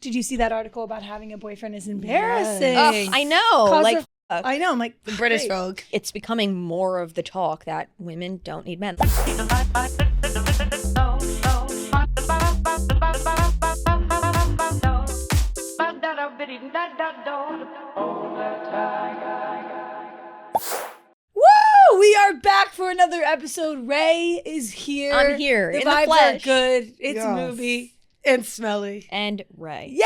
Did you see that article about having a boyfriend is embarrassing? Yes. I know. Like, I know. I'm like, The British great. Vogue. it's becoming more of the talk that women don't need men. Woo! We are back for another episode. Ray is here. I'm here, The in the vibes flesh. are good. It's Yes. Moobie. And smelly. And Ray. Yay!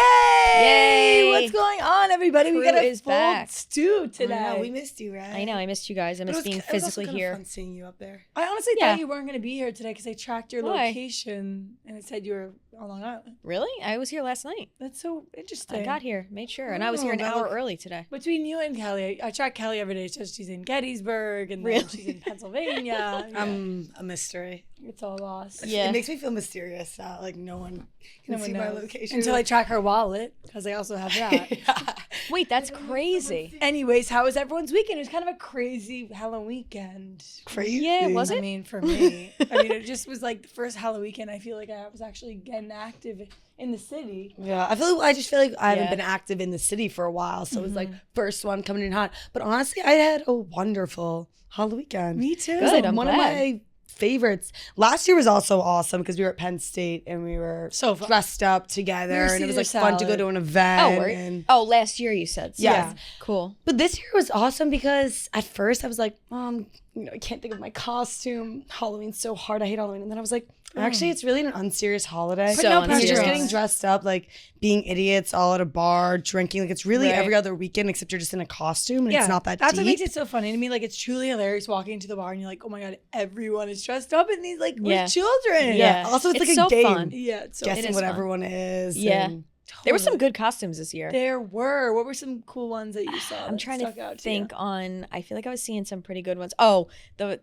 Yay! What's going on, everybody? We Crew got a is full back. stew today. I know, we missed you, right? I know, I missed you guys. I missed being physically It was also here. kind of fun seeing you up there. I honestly Yeah. thought you weren't going to be here today because I tracked your Why? location and it said you were on Long Island. Really? I was here last night. That's so interesting. I got here, made sure. And I was here an Oh, hour early today. Between you and Kelly, I track Kelly every day. It says she's in Gettysburg and then Really? she's in Pennsylvania. Yeah. I'm a mystery. It's all lost. Yeah. It makes me feel mysterious. Like no one can see my location. Until I track her wallet, because I also have that. Yeah. Wait, that's crazy. Anyways, how was everyone's weekend? It was kind of a crazy Halloween weekend. Crazy. Yeah, was I it? mean, for me. I mean, it just was like the first Halloween weekend. I feel like I was actually getting active in the city. Yeah, I just feel like I haven't Yeah. been active in the city for a while, so it was like first one coming in hot. But honestly, I had a wonderful Halloween weekend. Me too. It was Good, like I'm one glad. of my favorites. Last year was also awesome because we were at Penn State and we were So fun. dressed up together, We were and it was Caesar like fun to go salad. to an event. Oh, were you? and- Last year you said. So Yes. Cool. But this year was awesome because at first I was like, I can't think of my costume. Halloween's so hard. I hate Halloween. And then I was like, actually, it's really an unserious holiday. So no We're unserious. just pressure. getting dressed up, like being idiots all at a bar, drinking. Like it's really Right. every other weekend except you're just in a costume and it's not that That's deep. what makes it so funny to me. Like, it's truly hilarious walking into the bar and you're like, oh my God, everyone is dressed up in these, like, Yeah. we're children. Yeah. Also, it's like a so game. fun. Yeah, it's so Guessing is what fun. everyone is. Yeah. and- There were some good costumes this year. There were. What were some cool ones that you saw? I'm that trying stuck to out think you? on. I feel like I was seeing some pretty good ones. Oh, the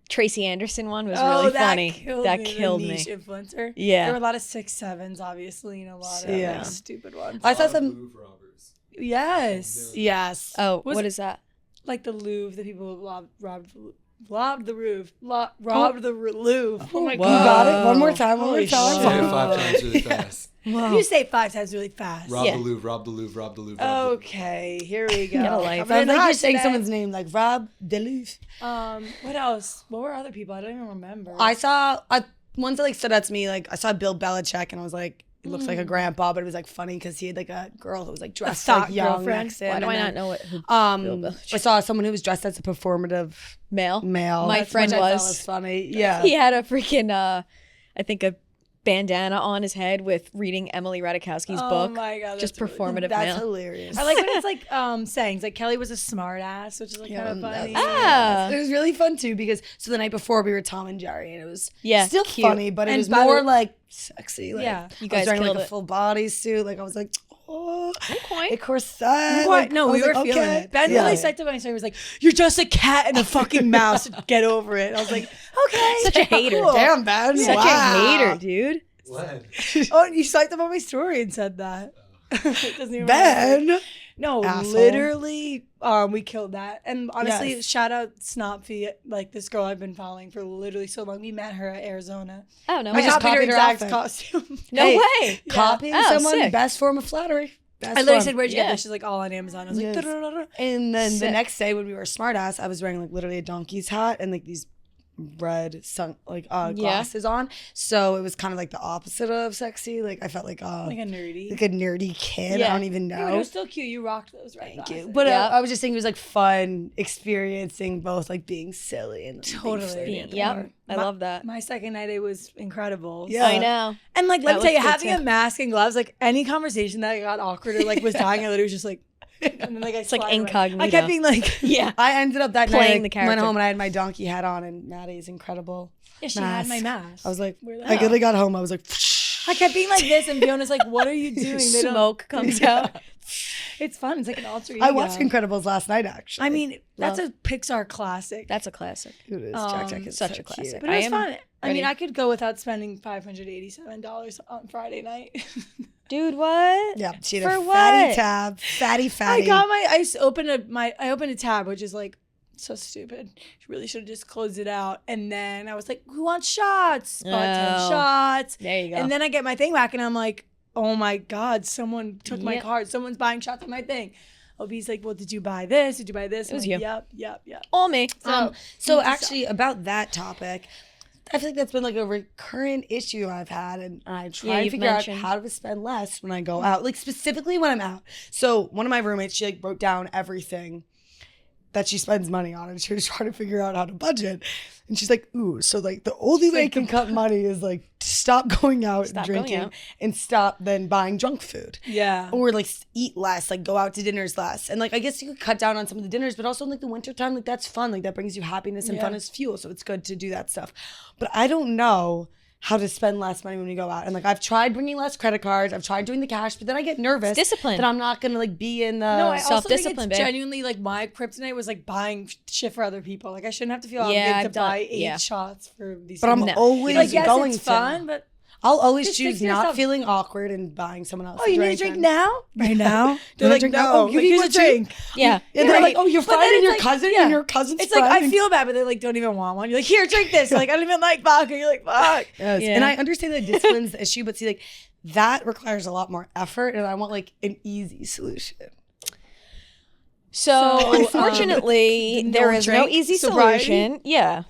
Tracy Anderson one was really funny. That me, killed the me. niche influencer. Yeah. There were a lot of 6'7s, obviously, and a lot of Yeah. like, stupid ones. I saw some. Louvre robbers. Yes. Yes. Oh, Was what it- is that? Like the Louvre, the people who robbed the roof. Robbed the Louvre. Oh my You Whoa. got it? One more time. One more Holy time. shit. Say it 5 times really fast. You say 5 times really fast. Rob Yeah. the Louvre, rob the Louvre, rob the Louvre. rob the- Okay, here we go. Get a life. Coming in Sounds like hot you're saying today. someone's name, like Rob DeLuve. What else? What were other people? I don't even remember. I saw ones that like stood out to me. Like I saw Bill Belichick, and I was like, he looks like a grandpa, but it was like funny because he had like a girl who was like dressed thought like young girlfriend. next to him. Why do I and not know what then, Bill Belichick- I saw someone who was dressed as a performative male? male. My friend which I thought was. was funny. Yeah. He had a freaking I think a bandana on his head with reading Emily Ratajkowski's book. Oh my God, Just that's really performative That's male. hilarious. I like when it's like sayings. Like Kelly was a smart ass, which is like kind of funny. Ah. It was really fun too because so the night before we were Tom and Jerry and it was Yeah, still cute. funny, but it And was by the more way- like sexy. Like, Yeah. You I guys was wearing killed like a it. full bodysuit. Like I was like, oh, Okay. a corset. Quite, no, I we was were like, feeling okay. it. Ben Yeah. really psyched up my story. He was like, "You're just a cat and a fucking mouse. Get over it." I was like, "Okay." Such a hater. Cool. Damn, Ben. Such wow. a hater, dude. When? Oh, you psyched up on my story and said that. It doesn't even remember. Ben. No, Asshole. literally, we killed that. And honestly, Yes. shout out Snopfy, like this girl I've been following for literally so long. We met her at Arizona. Oh, no. I just copied her copied her exact outfit. costume. No Hey, way. Copying Oh, someone, sick. best form of flattery. Best I literally form. said, "Where'd you get Yeah. this?" She's like, "All on Amazon." I was like, Yes. "Da-da-da-da." And then the Sick. next day when we were Smartass, I was wearing like literally a donkey's hat and like these red glasses on. So it was kind of like the opposite of sexy. Like I felt like like a nerdy. like a nerdy kid. Yeah. I don't even Yeah, but it know. was still cute. You rocked those red Thank you. glasses. But Yeah. I was just thinking it was like fun experiencing both like being silly and like, being Totally. flirty at the Yep. bar. I love that. My second night, it was incredible. Yeah. I know. And like, let That me tell you, was good, having too. a mask and gloves, like any conversation that got awkward or like was dying, I literally was just like, and then like It's like slide away. incognito. I kept being like, Yeah. I ended up that Playing night, the went character. home and I had my donkey hat on and Maddie's incredible. yeah, she had my mask. I was like, Where the I hell? literally got home. I was like, I kept being like this, and Fiona's like, "What are you doing?" They don't- Smoke comes out. It's fun. It's like an alter ego. I watched Incredibles last night actually. I mean, that's a Pixar classic. That's a classic. it is. um, Jack is such so a classic. cute. But it was I am fun. I mean, ready. I could go without spending $587 on Friday night. Dude, what? Yeah, she had For a fatty what? tab, fatty. I opened a tab, which is like so stupid. Really should have just closed it out. And then I was like, who wants shots? Bought 10 Oh. shots. There you go. And then I get my thing back and I'm like, oh my God, someone took my card. Someone's buying shots of my thing. OB's like, well, did you buy this? Did you buy this? It was like, you. Yep. All me. So actually about that topic, I feel like that's been like a recurrent issue I've had, and I try to figure out how to spend less when I go out, like specifically when I'm out. So one of my roommates, she like wrote down everything that she spends money on, and she was trying to figure out how to budget. And she's like, ooh, so like the only way I can cut money is like to stop going out and drinking and stop then buying junk food. Yeah. Or like eat less, like go out to dinners less. And like I guess you could cut down on some of the dinners, but also in like the wintertime, like that's fun. Like that brings you happiness and fun as fuel. So it's good to do that stuff. But I don't know how to spend less money when we go out. And like I've tried bringing less credit cards, I've tried doing the cash, but then I get nervous discipline that I'm not gonna like be in the No, I also think self-discipline, it's babe. genuinely like my kryptonite was like buying shit for other people. Like I shouldn't have to feel obligated to buy 8 shots for these But people. I'm always like, yes, going it's to. fun, but I'll always just choose think to not yourself, feeling awkward and buying someone else. oh, you need a drink now? Right now? They're You like, drink no. now? Oh, you like, need here's one a drink. Yeah. And they're like, oh, you're But then finding it's your like, cousin yeah. and your cousin's It's friend. like, I feel bad, but they like don't even want one. You're like, here, drink this. Like, I don't even like vodka. You're like, fuck. Yes. Yeah. And I understand that discipline's the issue, but see, like, that requires a lot more effort, and I want, like, an easy solution. So unfortunately, there is no drink, easy sobriety. solution. Yeah.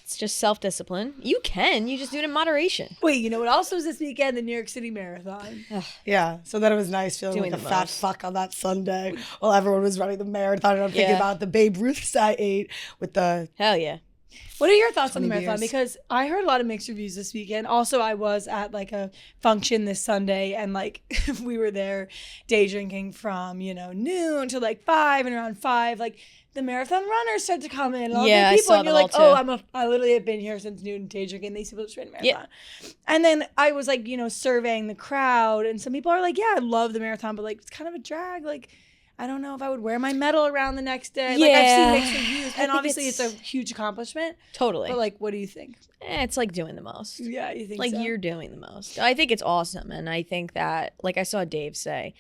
It's just self-discipline. You just do it in moderation. Wait, you know what else was this weekend? The New York City Marathon. Yeah, so then it was nice feeling Doing like a the fat most. fuck on that Sunday while everyone was running the marathon, and I'm thinking about the Babe Ruths I ate with the... Hell yeah. What are your thoughts on the 20 marathon? beers. Because I heard a lot of mixed reviews this weekend. Also, I was at like a function this Sunday, and like we were there day drinking from, noon to like 5, and around 5, like the marathon runners started to come in. And all Yeah, the I people, saw and you're them like, all, oh, I literally have been here since noon day drinking. These people just ran a marathon. And then I was like, surveying the crowd, and some people are like, yeah, I love the marathon, but like it's kind of a drag. Like, I don't know if I would wear my medal around the next day. Like, I've seen mixed reviews. And obviously it's a huge accomplishment. Totally. But like, what do you think? It's like doing the most. Yeah, you think Like so? you're doing the most. I think it's awesome. And I think that, like I saw Dave say,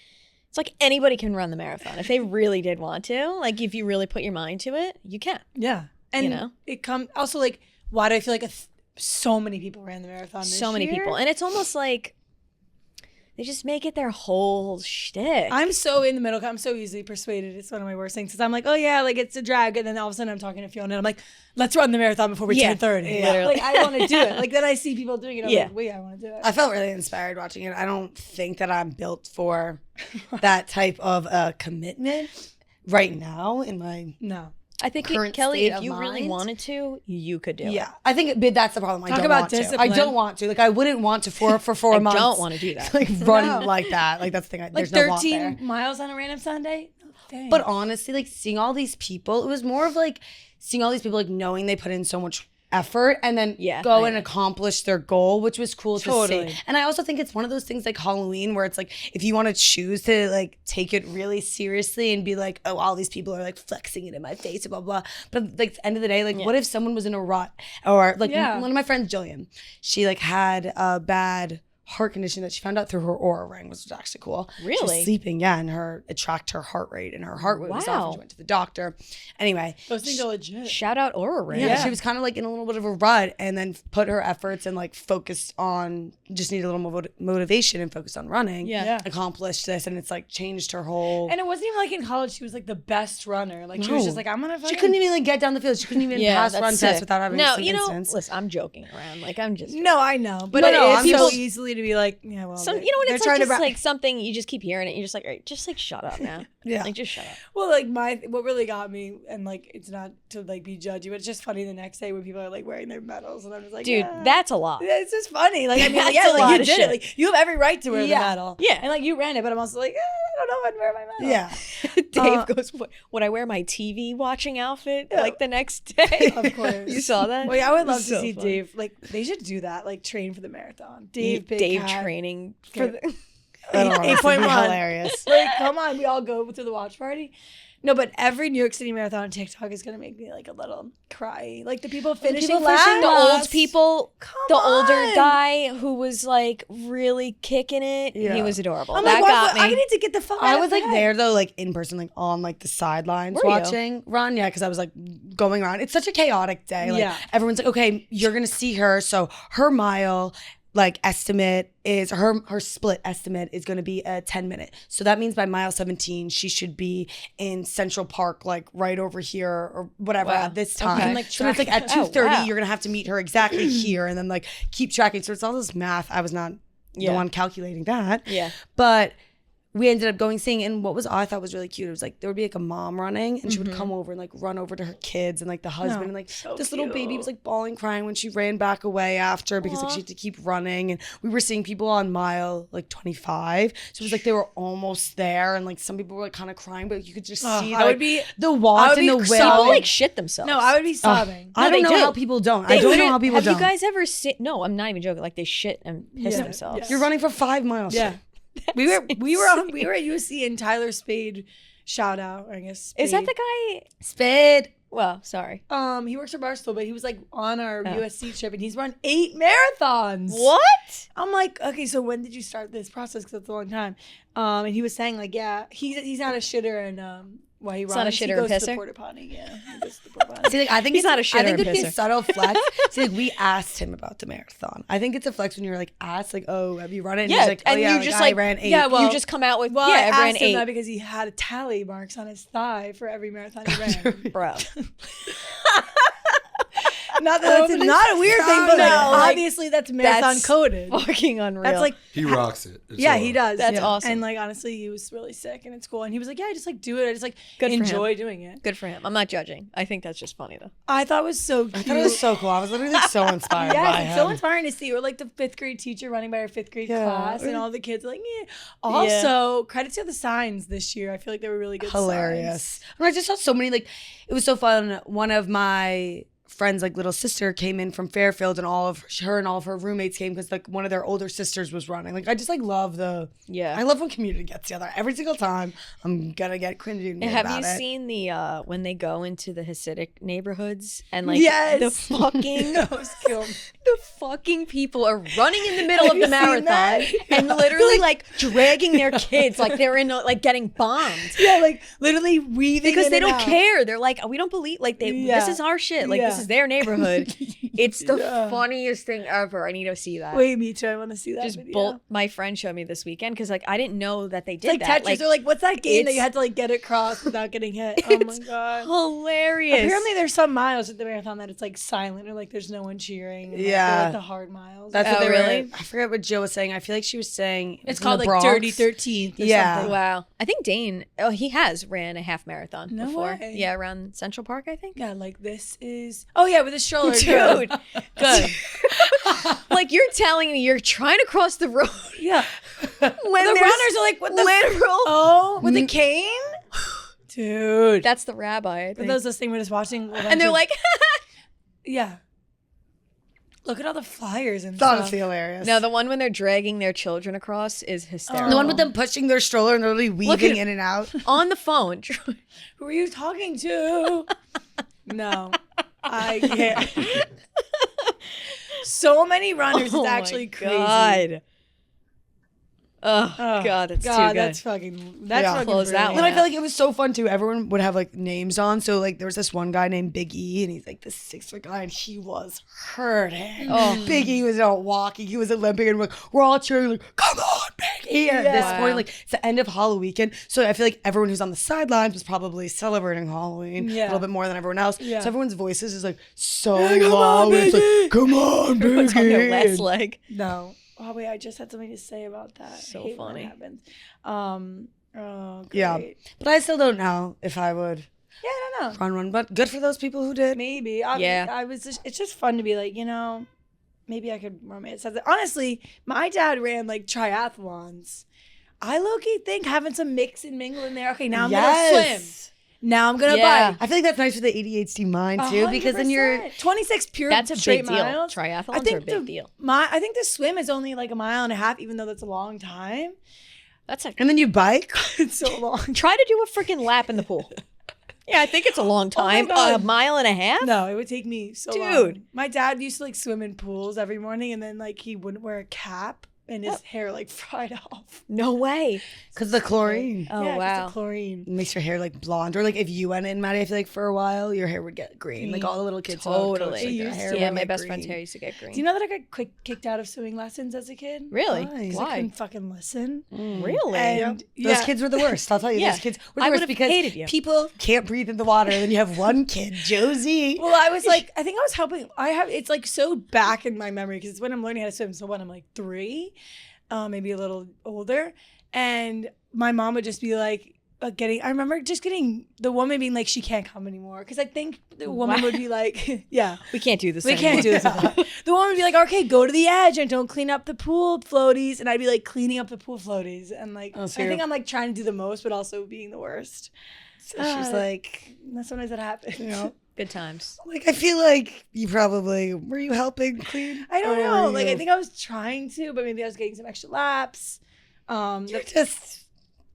it's like anybody can run the marathon. If they really did want to, like if you really put your mind to it, you can. Yeah. And it comes also like, why do I feel like so many people ran the marathon this So many year? people. And it's almost like they just make it their whole shtick. I'm so in the middle. I'm so easily persuaded. It's one of my worst things. Because I'm like, oh yeah, like it's a drag. And then all of a sudden I'm talking to Fiona and I'm like, let's run the marathon before we turn 30. literally. Like I want to do it. Like then I see people doing it. I'm like, wait, I want to do it. I felt really inspired watching it. I don't think that I'm built for that type of commitment right now in my... No. I think, current Kelly, state if of you really mind. wanted to, you could do it. Yeah, I think that's the problem. I Talk don't about want to. discipline. I don't want to. Like, I wouldn't want to for 4 I months. don't want to do that. Like, run like that. Like, that's the thing. Like There's no want 13 there. miles on a random Sunday? No, thanks. But honestly, like, seeing all these people, it was more of like seeing all these people, like, knowing they put in so much effort and then go and accomplish their goal, which was cool to see. And I also think it's one of those things like Halloween where it's like, if you want to choose to like take it really seriously and be like, oh, all these people are like flexing it in my face, blah, blah. But like at the end of the day, like what if someone was in a rut or like one of my friends, Jillian, she like had a bad heart condition that she found out through her Aura ring, which was actually cool. Really? She was sleeping, and it tracked her heart rate, and her heart rate was off, and she went to the doctor. Anyway. Those things are legit. Shout out Aura Ring. Yeah, she was kind of like in a little bit of a rut and then put her efforts and like focused on, just needed a little motivation and focused on running. Yeah. Accomplished this, and it's like changed her whole... And it wasn't even like in college she was like the best runner. Like she was just like, I'm gonna fucking... She couldn't even like get down the field. She couldn't even pass run tests without having some instance. Listen, I'm joking around. Like I'm just... No, I know. But No, it no, is I'm so just- easily to be like, yeah, well... Some, they- you know what? they're It's trying like to just like something you just keep hearing it. You're just like, all right, just like shut up now. Yeah. Like just shut up. Well, like what really got me, and like it's not to like be judgy, but it's just funny the next day when people are like wearing their medals, and I'm just like, Dude, yeah. that's a lot. Yeah, it's just funny. Like I mean, That's yeah, a like lot you of did shit. it. Like you have every right to wear the medal. Yeah. And like you ran it, but I'm also like, I don't know if I'd wear my medal. Yeah. Dave goes, would I wear my TV watching outfit like the next day? Of course. You saw that? Well, yeah, I would love to So see funny. Dave. Like they should do that. Like train for the marathon. Dave training for for the I don't know, this would be 8.1. hilarious. Like, come on, we all go to the watch party. No, but every New York City Marathon on TikTok is gonna make me like a little cry. Like the people finishing people finishing the last. old people, Come the on. older guy who was like really kicking it. Yeah. He was adorable. I'm That like, got me. I need to get the fuck out I of was like bed. there though, like in person, like on like the sidelines Were you? watching run. Yeah, because I was like going around. It's such a chaotic day. Like Yeah. everyone's like, okay, you're gonna see her, so her mile. like estimate is her split estimate is going to be a 10-minute. So that means by mile 17 she should be in Central Park, like right over here or whatever at this time. Okay. Like, so it's like at 2:30 you're going to have to meet her exactly here and then like keep tracking. So it's all this math. I was not the one calculating that. Yeah. But we ended up going seeing, and what I thought was really cute, it was like there would be like a mom running and she would come over and like run over to her kids and like the husband and like this little baby was like bawling, crying when she ran back away after because like she had to keep running. And we were seeing people on mile like 25, so it was like they were almost there and like some people were like kind of crying, but you could just see the want and the will. People like shit themselves. No, I would be sobbing. I don't know how people don't. I don't know how people don't. Have you guys ever seen? No, I'm not even joking. Like they shit and piss themselves. Yeah. You're running for 5 miles. Yeah. We were at USC and Tyler Spade, shout out, I guess. Spade. Is that the guy? Spade. Well, sorry. He works for Barstool, but he was like on our USC trip and he's run 8 marathons. What? I'm like, okay, so when did you start this process? Because that's a long time. And he was saying like, yeah, he's not a shitter and why he runs. Not a shitter and pisser. He goes to the porta potty. Yeah, he goes to the porta potty. See, like, I think he's not a shitter. I think and it'd be pisser. a subtle flex. See, like we asked him about the marathon. I think it's a flex when you're like asked, like, "Oh, have you run it?" And Yeah, he's like, "Oh, and yeah, you just I like ran 8." Yeah, well, you just come out with Well, I I ran asked him 8 that because he had a tally marks on his thigh for every marathon he ran. bro. Not that that's not a weird thing, but like, obviously that's marathon that's coded. Fucking unreal. That's like He rocks it. It's yeah, all- he does. That's awesome. And like honestly, he was really sick and it's cool. And he was like, yeah, I just like do it. I just like Good for enjoy doing it. good for him. I'm not judging. I think that's just funny though. I thought it was so cute. I thought it was so cool. I was literally so inspired by Yes, him. it's so inspiring to see. Or like the 5th grade teacher running by her 5th grade class, and all the kids are like, yeah. Also, credit to the signs this year. I feel like they were really good. Hilarious. Signs. And I just saw so many, like, it was so fun. One of my friends, like little sister, came in from Fairfield, and all of her roommates came because like one of their older sisters was running. Like I just like love I love when community gets together. Every single time I'm gonna get cringy about it. Have you seen the when they go into the Hasidic neighborhoods and like Yes. the fucking Those kill me. the fucking people are running in the middle of the marathon and literally like dragging their kids like they're in like getting bombed. Yeah, like literally weaving Because in they and don't out. care. They're like, we don't believe like this is our shit. Like this is their neighborhood. It's the funniest thing ever. I need to see that. Wait, me too. I want to see that Just video. my friend showed me this weekend because like I didn't know that they did It's like that. Tetris. They're like, what's that game that you it's- had to like get across without getting hit? Oh my god. hilarious. Apparently, there's some miles at the marathon that it's like silent or like there's no one cheering. And, like, Yeah. they're, like the hard miles. That's what Oh, they really? were. I forget what Jill was saying. I feel like she was saying it's in called the like Bronx. Dirty 13th. Or Yeah. something. Wow. I think Dane, he has ran a half marathon No before. way. Yeah, around Central Park, I think. Yeah, like this is. Oh yeah, with a stroller. Dude, good. Like you're telling me you're trying to cross the road. Yeah. When The there's runners are like, what the literal. Oh, with a cane? Dude. That's the rabbi. I For think. those listening, we're just watching. a bunch And they're of- like, yeah. Look at all the flyers and It's stuff. honestly hilarious. no, the one when they're dragging their children across is hysterical. The one with them pushing their stroller and literally weaving at- in and out. On the phone. Who are you talking to? No, I can't. So many runners, it's actually crazy. God. Oh, God, that's too good. That's fucking. That's Yeah. fucking Close that brilliant. And I feel like it was so fun too. Everyone would have like names on. So like there was this one guy named Big E, and he's like this 6-foot guy, and he was hurting. Oh. Big E was out walking. He was limping, and we're all cheering like, "Come on, Big E!" At this Wow. point, like it's the end of Halloween, so I feel like everyone who's on the sidelines was probably celebrating Halloween a little bit more than everyone else. Yeah. So everyone's voices is like so loud. It's like, "Come on, Big Everyone's on their E!" last leg. No. Oh wait, I just had something to say about that. So I hate when funny. that happens. Oh, great. Yeah. But I still don't know if I would Yeah, I don't know. run one. But good for those people who did. Maybe. Yeah. I was. It's just fun to be like, maybe I could romance. Honestly, my dad ran like triathlons. I low-key think having some mix and mingle in there. Okay, now I'm gonna swim. Now I'm gonna Yeah. bike. I feel like that's nice for the ADHD mind too, because then you're 26 pure That's a straight big deal. miles. Triathlons are a big deal. I think the swim is only like a mile and a half, even though that's a long time. That's a and then you bike. It's so long. Try to do a freaking lap in the pool. Yeah, I think it's a long time. God. A mile and a half? No, it would take me so long. Dude. My dad used to like swim in pools every morning, and then like he wouldn't wear a cap and his hair like fried off. No way. Because the chlorine. Oh, yeah, 'cause wow. the chlorine. It makes your hair like blonde. Or like if you went in, Maddie, I feel like for a while, your hair would get green. Like all the little kids. Totally. It used to. Yeah, my best friend's hair used to get green. Do you know that I got kicked out of swimming lessons as a kid? Really? Nice. I Why? couldn't fucking listen. Really? And Those kids were the worst. I'll tell you. Yeah. Those kids were the I worst would've because hated you. people can't breathe in the water. And then you have one kid, Josie. Well, I was like, I think I was helping. It's like so back in my memory because it's when I'm learning how to swim. So when I'm like 3, maybe a little older, and my mom would just be like, I remember just getting the woman being like, she can't come anymore. Because I think the woman would be like, yeah. We can't do this We anymore. can't do this. Anymore. The woman would be like, okay, go to the edge and don't clean up the pool floaties. And I'd be like cleaning up the pool floaties. And like, I think I'm like trying to do the most, but also being the worst. So she's like, sometimes that happens. you know. Good times. Like, I feel like you probably, were you helping clean? I don't Or know. were Like, you- I think I was trying to, but maybe I was getting some extra laps. You're just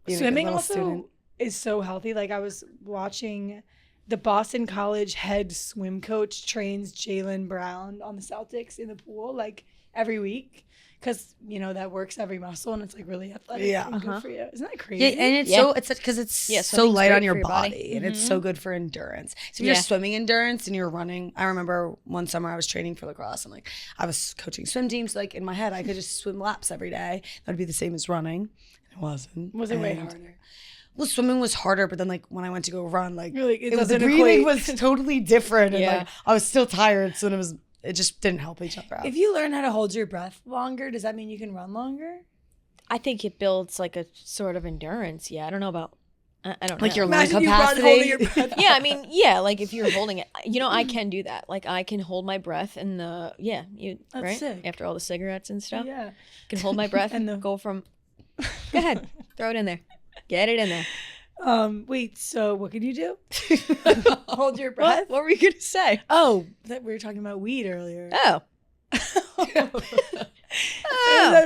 being a good Swimming little also student. is so healthy. Like, I was watching the Boston College head swim coach trains Jaylen Brown on the Celtics in the pool, like, every week. Because, you know, that works every muscle and it's, like, really athletic and good for you. Isn't that crazy? Yeah, and it's so, it's because it's so swimming's light great on your for your body, body. and it's so good for endurance. So if you're swimming endurance and you're running, I remember one summer I was training for lacrosse and like I was coaching swim teams. Like in my head, I could just swim laps every day. That'd be the same as running. It wasn't. Was it way harder? Well, swimming was harder, but then like when I went to go run, like You're like, it the doesn't breathing equate. was totally different, and Yeah. like I was still tired, so it just didn't help each other out. If you learn how to hold your breath longer, does that mean you can run longer? I think it builds like a sort of endurance. Yeah, I don't know about. I don't know. Like your lung Imagine you run capacity. holding your breath. Yeah, I mean, yeah, like if you're holding it, you know, I can do that. Like I can hold my breath and That's right sick. after all the cigarettes and stuff. Yeah. I can hold my breath And and go from. Go ahead, throw it in there, get it in there. Wait, so what can you do? Hold your breath? What were you gonna say? Oh, that we were talking about weed earlier. Oh, I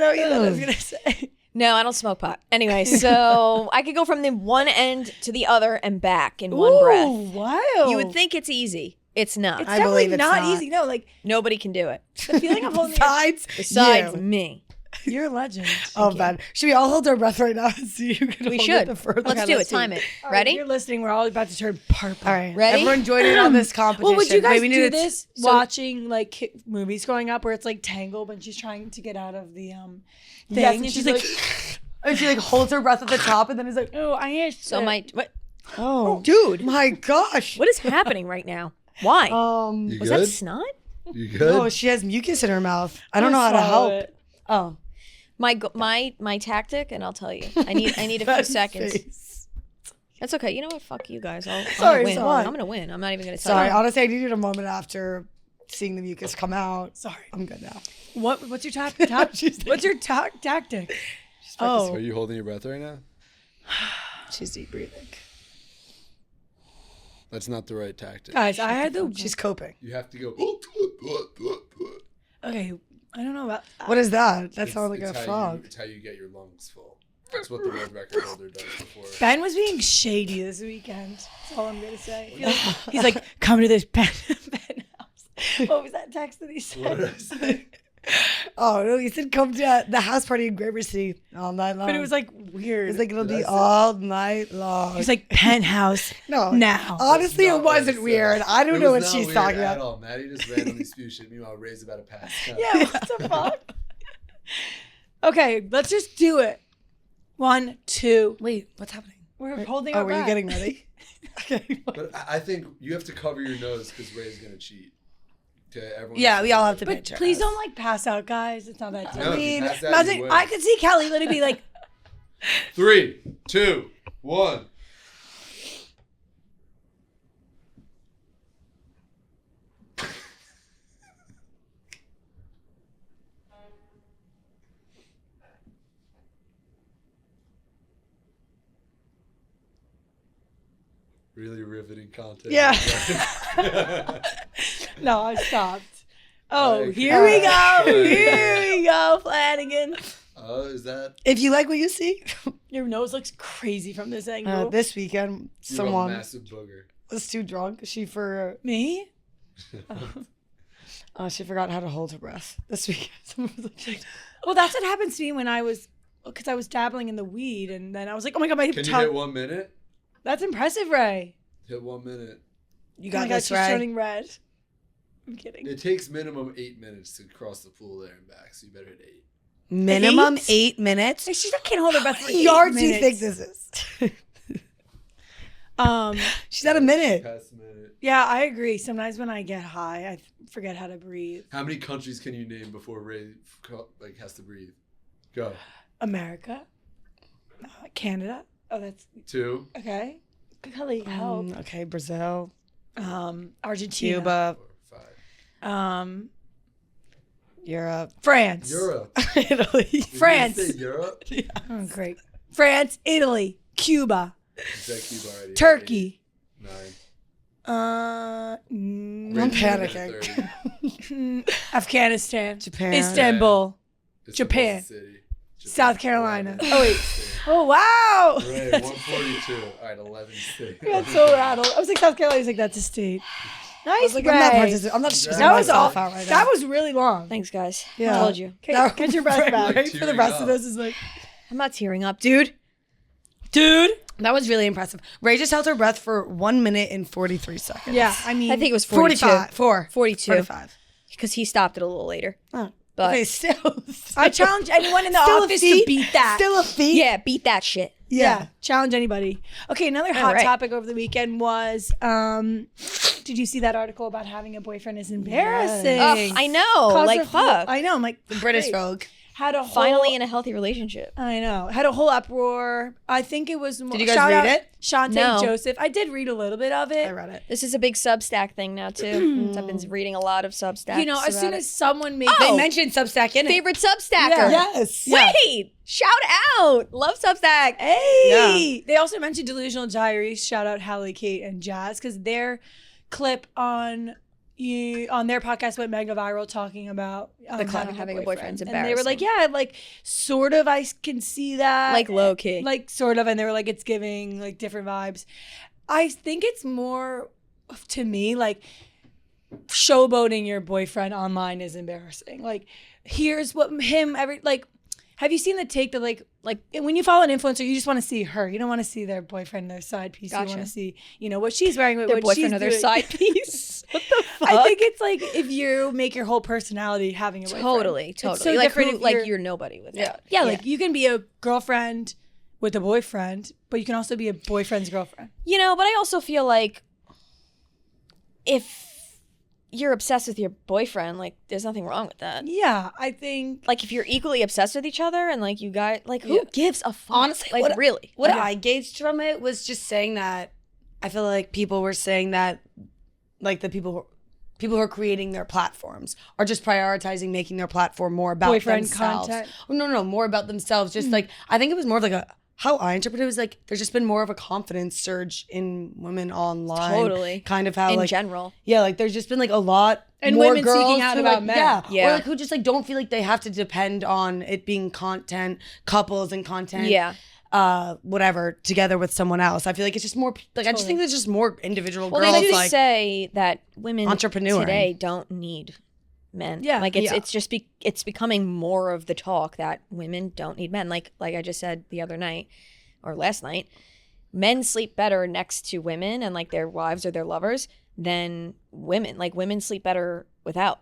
don't know what I was going to say. no, I don't smoke pot. Anyway, so I could go from the one end to the other and back in one breath. Wow. You would think it's easy. It's not. It's I definitely believe it's not not. easy. No, like Nobody can do it the feeling of holding Besides, besides you. me. you're a legend. Oh, man. Should we all hold our breath right now and see who can We hold should. it the furthest? Let's do it. Time it. All right, Ready? if you're listening, we're all about to turn purple. All right. Ready? Everyone join in on this competition. Well, would you guys Wait, we need do to- this watching like movies growing up where it's like Tangled when she's trying to get out of the thing Yes, and and she's she's like, and she like holds her breath at the top and then is like, oh, I hear So my what? oh, Dude, my gosh. what is happening right now? Why? You Was good? that snot? You good? Oh, she has mucus in her mouth. I don't know how to help. Oh, My tactic, and I'll tell you. I need a few seconds. face. That's okay. You know what? Fuck you guys. I'm Sorry, gonna win. what? I'm gonna win. I'm not even gonna tell Sorry, you. honestly, I needed a moment after seeing the mucus come out. Sorry. I'm good now. What's your what's your tactic? Are you holding your breath right now? She's deep breathing. That's not the right tactic. Guys, I had the She's coping. You have to go. okay. I don't know about What is that? That sounds like It's a how frog. It's how you get your lungs full. That's what the world record holder does before. Ben was being shady this weekend. That's all I'm gonna say. He's like, come to this Ben house. What was that text that he What did I said? say? Oh, no, you said come to the house party in Gramercy all night long. But it was like weird. It's like it'll Did I be say- all night long. He's like penthouse no, now. honestly, That's it not what I wasn't said. weird. I don't It know was what not she's weird talking at about. all. Maddie just randomly spew shit. Meanwhile, Ray's about to pass. Yeah, what the fuck? Okay, let's just do it. 1, 2. Wait, what's happening? We're holding Oh, our were you breath. getting ready? Okay. But I think you have to cover your nose because Ray's gonna cheat. Okay, everyone. Yeah, we all have to But picture. please us. don't like pass out, guys. It's not that deep. No, if you mean, pass out, you Imagine win. I could see Kelly literally be like, 3, 2, 1. Really riveting content. Yeah. no, I stopped. Oh, Like, here we go. uh, Here we go, Flanagan. Oh, is that? If you like what you see, Your nose looks crazy from this angle. this weekend You're a someone massive booger. was too drunk. She for Me? Oh, she forgot how to hold her breath this week. Well, that's what happens to me when because I was dabbling in the weed, and then I was like, oh my God, my Can you hit 1 minute? That's impressive, Ray. Hit 1 minute. You got this, Ray. She's turning red. I'm kidding. It takes minimum 8 minutes to cross the pool there and back, so you better hit 8. Minimum 8 minutes? She can't hold her breath for 8 yards minutes. do you think this is? She's at a minute. Past a minute. Yeah, I agree. Sometimes when I get high, I forget how to breathe. How many countries can you name before Ray has to breathe? Go. America. Canada. Oh, that's 2. okay. Kelly, help. Okay, Brazil. Argentina. Cuba. 4, 5. Europe. France. Europe. Italy. France. Did you say Europe? Yeah. Oh, great. France, Italy, Cuba, You said Cuba already. Turkey. 9. I'm panicking. Afghanistan, Japan. Istanbul, Japan. City. South Carolina. 11. Oh, wait. Oh, wow. Ray, 142. All right, 11 states. I got so rattled. I was like, South Carolina. I was like, that's a state. Nice, I'm Ray. not participating. I'm not stressing That was myself all. out right That now. was really long. Thanks, guys. Yeah. I told you. Okay, Now- catch your breath back. Right for the rest of this is like, I'm not tearing up, dude. Dude. that was really impressive. Ray just held her breath for 1 minute and 43 seconds. Yeah, I mean. I think it was 42. 45. 42. 45. Because he stopped it a little later. Oh. But Okay, still. I challenge anyone in the Still a office feat? to beat that. Still a feat. yeah, beat that shit. Yeah, challenge anybody. Okay, another hot right. topic over the weekend was, did you see that article about having a boyfriend is embarrassing? Ugh, I know. Caused Like, a whole- fuck. I know. I'm like, British great. Vogue. Had a whole, Finally in a healthy relationship. I know. Had a whole uproar. I think it was more. Did you guys shout read out it? Shantae No. Joseph. I did read a little bit of it. I read it. This is a big Substack thing now, too. I've been reading a lot of Substacks. You know, as about soon it. as someone makes They mentioned Substack in it. Favorite Substacker. Yeah. Yes. Wait! Shout out! Love Substack. Hey! They also mentioned Delusional Diaries. Shout out Hallie, Kate, and Jazz, because their clip on their podcast went mega viral talking about having a boyfriend's and they were like, yeah, like sort of I can see that, Like low key. like sort of, and they were like, it's giving like different vibes. I think it's more, to me, like showboating your boyfriend online is embarrassing. Like, here's what have you seen the take that like when you follow an influencer, you just want to see her. You don't want to see their boyfriend, their side piece. Gotcha. You want to see, what she's wearing, their what boyfriend she's or their doing. side piece. What the fuck? I think it's like if you make your whole personality having a boyfriend. Totally. It's so like different if you're nobody with that. Yeah, like you can be a girlfriend with a boyfriend, but you can also be a boyfriend's girlfriend. But I also feel like if you're obsessed with your boyfriend, like there's nothing wrong with that. Yeah, I think Like if you're equally obsessed with each other and like you guys, like who gives a fuck? Honestly, like really. What I gauged from it was just saying that I feel like people were saying that like the people who are creating their platforms are just prioritizing making their platform more about boyfriend themselves. content. Oh, no, more about themselves. Just like I think it was more of like how I interpreted it was like there's just been more of a confidence surge in women online. Totally. Kind of how in like general. yeah, like there's just been like a lot And more women girls seeking out who, about like, men. Yeah. Or like who just like don't feel like they have to depend on it being content, couples and content. Yeah. Whatever, together with someone else. I feel like it's just more like I just think there's just more individual Well, girls they do like say that women entrepreneuring. today don't need men. Yeah. Like it's Yeah. it's just it's becoming more of the talk that women don't need men. Like I just said the other night or last night, men sleep better next to women and like their wives or their lovers than women. Like women sleep better without.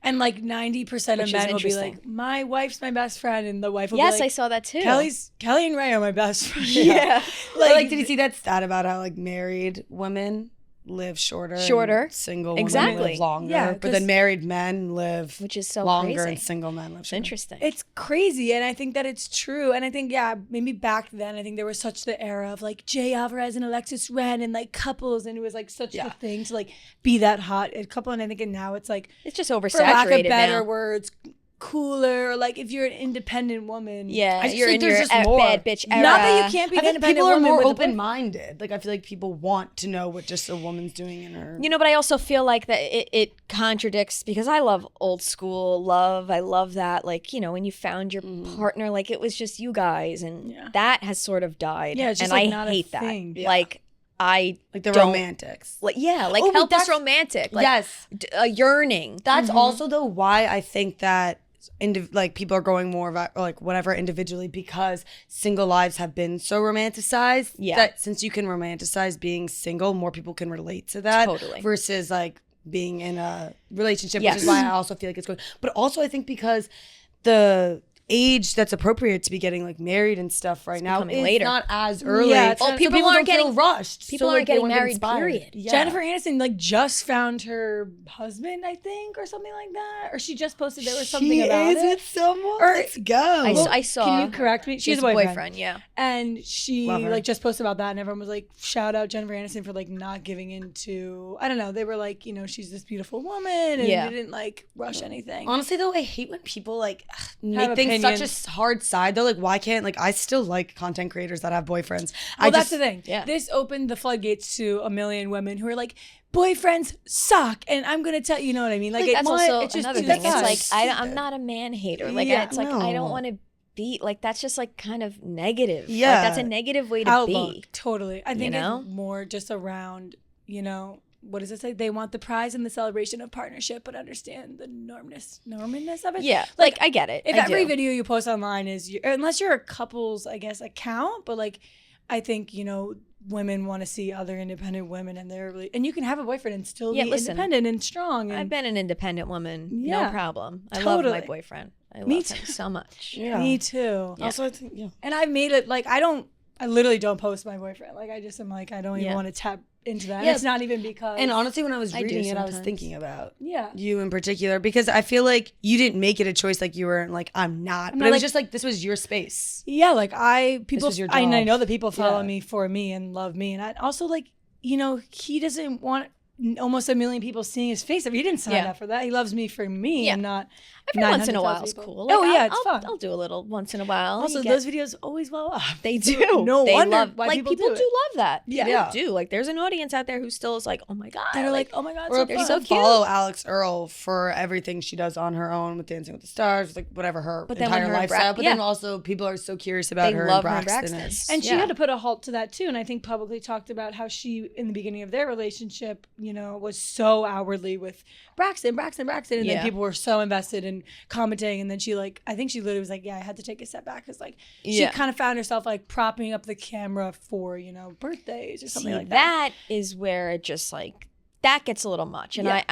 And like 90% of Which is men will be interesting. like, my wife's my best friend, and the wife will Yes, be I like, saw that too. Kelly and Ray are my best friends. Yeah. like did you see that stat about how like married women live shorter, and single women Exactly. live longer, Yeah, but 'cause- then married men live Which is so longer crazy. and single men live It's shorter. interesting. It's crazy, and I think that it's true. And I think, maybe back then, I think there was such the era of like Jay Alvarez and Alexis Ren and like couples, and it was like such the thing to like be that hot a couple. And I think now it's like, It's just for oversaturated lack of better now. words, cooler. Or like if you're an independent woman, Yeah, I just you're think in your there's just more. bad bitch era. not that you can't be I an think independent people are woman more with a boyfriend. open-minded. Like I feel like people want to know what just a woman's doing in her. But I also feel like that it contradicts because I love old school love. I love that, like, when you found your partner, like it was just you guys, and that has sort of died. Yeah, it's just, and like, I not a hate that. thing. Yeah. Like, I like the don't, romantics. Like helpless romantic. Like, yes, a yearning. That's also though why I think that like people are going more about like whatever individually, because single lives have been so romanticized. Yeah. That since you can romanticize being single, more people can relate to that. Totally. Versus like being in a relationship, Yes. which is why I also feel like it's going. But also I think because the age that's appropriate to be getting like married and stuff right now is later. not as early. Yeah, so people people aren't don't feel getting rushed. People so, aren't like, they getting wanna get married. inspired. Period. Yeah. Jennifer Aniston like just found her husband, I think, or something like that, or she just posted there was something about is it. with someone. Or- Let's go. I saw. Can you correct me? She has a boyfriend. Yeah. And she Love her. like just posted about that, and everyone was like, shout out Jennifer Aniston for like not giving into, I don't know, they were like, you know, she's this beautiful woman and didn't like rush anything. Honestly though, I hate when people like make Have things such opinions. a hard side though. Like why can't, like I still like content creators that have boyfriends. Well, just, that's the thing. yeah. This opened the floodgates to a million women who are like, boyfriends suck, and I'm gonna tell you know what I mean. Like That's also it's just another too thing. bad. It's like I'm not a man hater. Like Yeah. it's like I No. don't want to be like that's just like kind of negative. Yeah. Like that's a negative way to outlook. be. Totally. I think know? it's more just around, you know, what does it say? They want the prize and the celebration of partnership, but understand the normness of it. Yeah. Like I get it. If I every do. video you post online is, unless you're a couple's, I guess, account, but like, I think, you know, women want to see other independent women, and they're really, and you can have a boyfriend and still be listen, independent and strong. And I've been an independent woman. Yeah, No problem. I totally. love my boyfriend. I Me love too. him so much. Yeah. Me too. Yeah. Also I think And I've made it like I literally don't post my boyfriend. Like I just am like I don't even want to tap into that. Yeah. It's not even because. And honestly, when I was I do reading it, I was sometimes. thinking about yeah. you in particular, because I feel like you didn't make it a choice. Like you weren't like, I'm not. But it was like- just like, this was your space. Yeah, like people, was your I job. know that people follow Yeah. me for me and love me, and I also like, you know, he doesn't want almost a million people seeing his face. He didn't sign up for that. He loves me for me and not. Every once in a 900,000 while is people. cool. Oh yeah, I'll, it's fun. I'll do a little once in a while. Also, You those videos always blow up. They do. No They wonder love, why like people do it. love that. Yeah. People Yeah. do. Like there's an audience out there who still is like, oh my god. They're like, oh my god, Or so they're people so fun. cute. follow Alex Earl for everything she does on her own with Dancing with the Stars, like whatever her But then when entire her and lifestyle. Bra- but yeah. then also people are so curious about They her love and her and Braxton. Braxton. And she Yeah. had to put a halt to that too. And I think publicly talked about how she, in the beginning of their relationship, you know, was so outwardly with Braxton. And Yeah. then people were so invested in commenting. And then she like, I think she literally was like, yeah, I had to take a step back. Cause like she kind of found herself like propping up the camera for, you know, birthdays or something like that. That is where it just like, that gets a little much. And Yeah.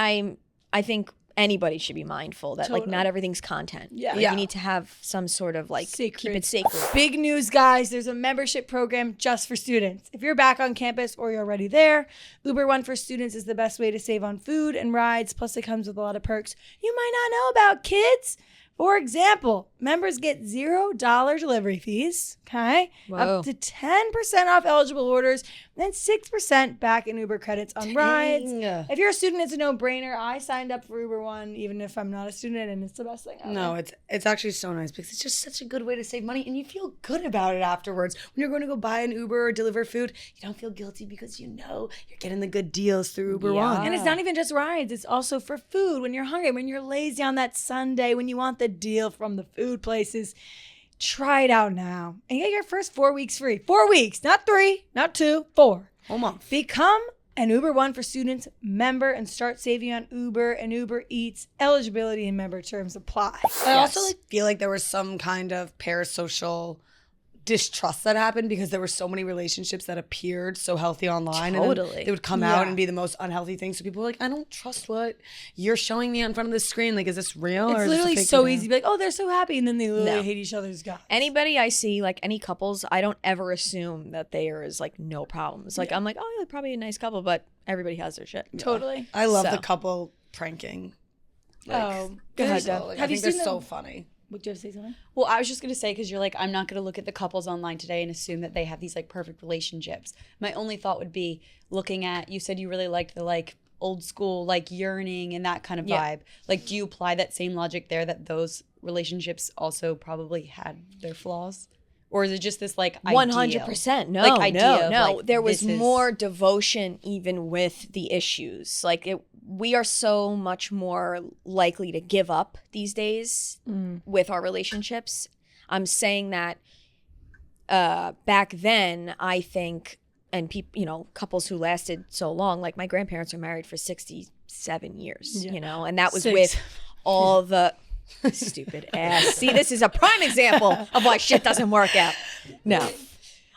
I think anybody should be mindful that like Totally. not everything's content. Yeah. Like, Yeah. you need to have some sort of like keep Sacred. it sacred. Big news, guys. There's a membership program just for students. If you're back on campus or you're already there, Uber One for Students is the best way to save on food and rides. Plus, it comes with a lot of perks you might not know about, kids. For example, members get $0 delivery fees, okay? Whoa. Up to 10% off eligible orders, then 6% back in Uber credits on rides. Dang. If you're a student, it's a no-brainer. I signed up for Uber One, even if I'm not a student, and it's the best thing ever. No, it's actually so nice because it's just such a good way to save money, and you feel good about it afterwards. When you're going to go buy an Uber or deliver food, you don't feel guilty because you know you're getting the good deals through Uber One. And it's not even just rides. It's also for food. When you're hungry, when you're lazy on that Sunday, when you want the deal from the food places, try it out now and get your first 4 weeks free. 4 weeks, not 3, not 2, 4. Whole month. Become an Uber One for Students member and start saving on Uber and Uber Eats. Eligibility and member terms apply. I also feel like there was some kind of parasocial distrust that happened because there were so many relationships that appeared so healthy online. And Totally. then they would come out and be the most unhealthy things. So people were like, I don't trust what you're showing me in front of the screen. Like, is this real? or It's is this a literally fake so video? easy to be like, oh, they're so happy. And then they literally No. hate each other's guts. Anybody I see, like any couples, I don't ever assume that there is like no problems. Like I'm like, oh, they're probably a nice couple, but everybody has their shit. Totally. I love So. the couple pranking. Like, Oh, go ahead, Deb. like, I Have you think they're seen so them? funny. Would you have to say something? Well, I was just going to say, because you're like, I'm not going to look at the couples online today and assume that they have these like perfect relationships. My only thought would be looking at, you said you really liked the like old school, like yearning and that kind of Yeah. vibe. Like, do you apply that same logic there that those relationships also probably had their flaws? Or is it just this like 100%. No, Like, idea of, no. like, There was this is- more devotion even with the issues. Like we are so much more likely to give up these days with our relationships. I'm saying that back then, I think and people, you know, couples who lasted so long, like my grandparents are married for 67 years, you know, and that was with all the stupid ass. See, this is a prime example of why shit doesn't work out. No.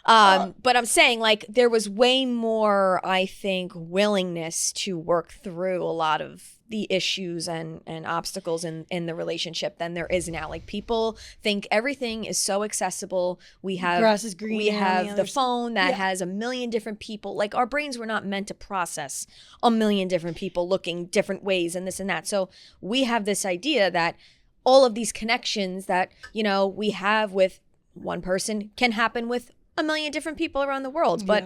But I'm saying, like, there was way more, I think, willingness to work through a lot of the issues and obstacles in the relationship than there is now. Like, people think everything is so accessible. We have grass is green. We have the phone that has a million different people. Like, our brains were not meant to process a million different people looking different ways and this and that. So we have this idea that all of these connections that, you know, we have with one person can happen with a million different people around the world, but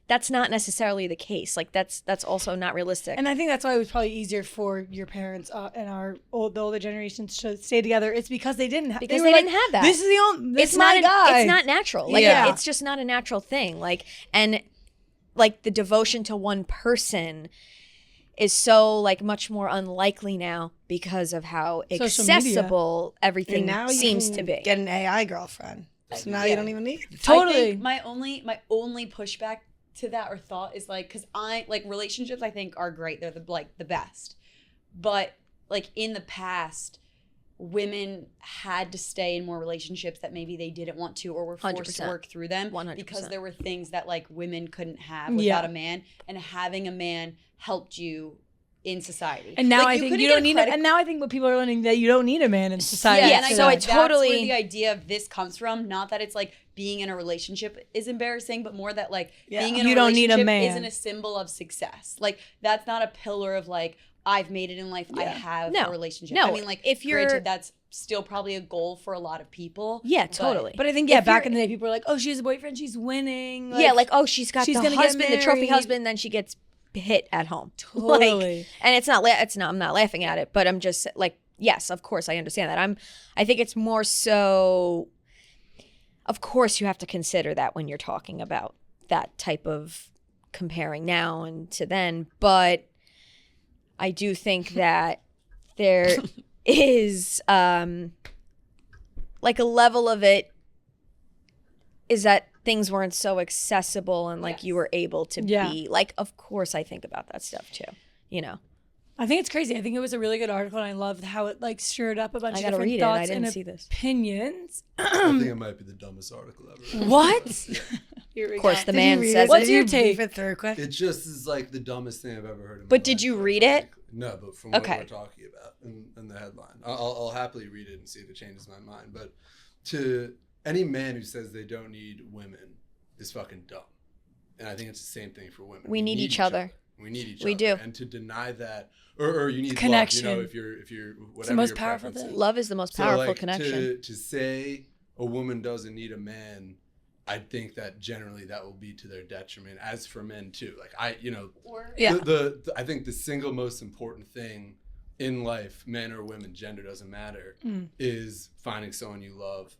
that's not necessarily the case. Like, that's also not realistic. And I think that's why it was probably easier for your parents and the older generations to stay together. It's because they didn't have they didn't have that. This is the only. It's not natural. Like, it's just not a natural thing. Like, and like the devotion to one person is so like much more unlikely now because of how accessible everything now seems to be. Get an AI girlfriend. So now you don't even need it. Totally. I think my only pushback to that or thought is like, because I like relationships, I think are great. They're the best. But like in the past, women had to stay in more relationships that maybe they didn't want to or were forced 100%. to work through them 100%. because there were things that like women couldn't have without a man, and having a man helped you in society. And now like, I think you don't need it. And now I think what people are learning that you don't need a man in society. Yeah, and so I it think totally that's where the idea of this comes from. Not that it's like being in a relationship is embarrassing, but more that like being in a relationship isn't a symbol of success. Like that's not a pillar of like I've made it in life. I have a relationship. No, I mean, like if you're granted, that's still probably a goal for a lot of people. Yeah, totally. But I think back in the day, people were like, "Oh, she has a boyfriend. She's winning." Like, like oh, she's got the husband, the trophy husband. Then she gets hit at home. Totally. Like, and it's not. I'm not laughing at it, but I'm just like, yes, of course, I understand that. I think it's more so. Of course, you have to consider that when you're talking about that type of comparing now and to then, but I do think that there is like a level of it is that things weren't so accessible and like you were able to be like, of course I think about that stuff too, you know. I think it's crazy. I think it was a really good article and I loved how it like stirred up a bunch of different read thoughts it. I didn't and see this. Opinions. I think it might be the dumbest article ever. What? Of course, the man says What's your take? It just is like the dumbest thing I've ever heard in my But life. did you read it? No, but from what we're talking about in the headline. I'll happily read it and see if it changes my mind. But to any man who says they don't need women is fucking dumb. And I think it's the same thing for women. We need each other. We need each other. We do. And to deny that, or you need connection. Love, you know, if you're whatever it's the most your powerful preference thing. is. Love is the most powerful connection. To say a woman doesn't need a man, I think that generally that will be to their detriment. As for men too, like I think the single most important thing in life, men or women, gender doesn't matter, is finding someone you love,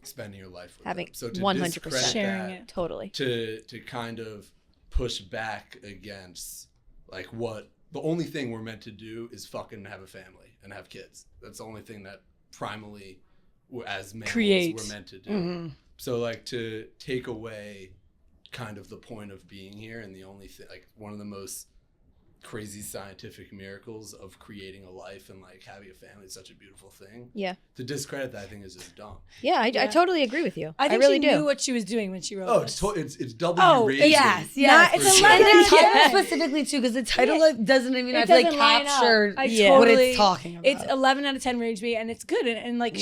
spending your life with them. So to 100% sharing it, totally. To kind of push back against like what the only thing we're meant to do is fucking have a family and have kids. That's the only thing that primally as mammals we're meant to do. Mm-hmm. So like to take away kind of the point of being here and the only thing, like one of the most crazy scientific miracles of creating a life and like having a family is such a beautiful thing. Yeah. To discredit that, I think is just dumb. Yeah, I totally agree with you. I think really she do. knew what she was doing when she wrote this. It's double rated. Yes. It's 11 And the out of 10. title specifically too, because the title like, doesn't even It have to like doesn't line up. capture I what it's talking about. It's 11 out of 10 rated me, and it's good. And like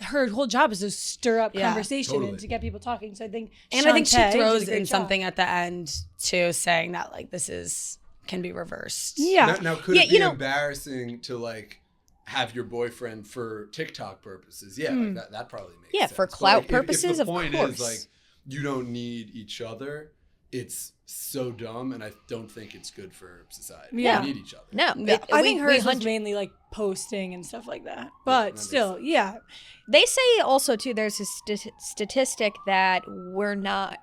her whole job is to stir up conversation and to get people talking. So I think, and I think she Shantae throws did a great in job. something at the end too, saying that like this can be reversed. Yeah. Now could it be embarrassing to like have your boyfriend for TikTok purposes? Yeah, like that probably makes sense. Yeah, for clout like, purposes, if the point of course. is like you don't need each other, it's so dumb, and I don't think it's good for society. Yeah. We need each other. No, I think hers was mainly like posting and stuff like that. But still, They say also too, there's a statistic that we're not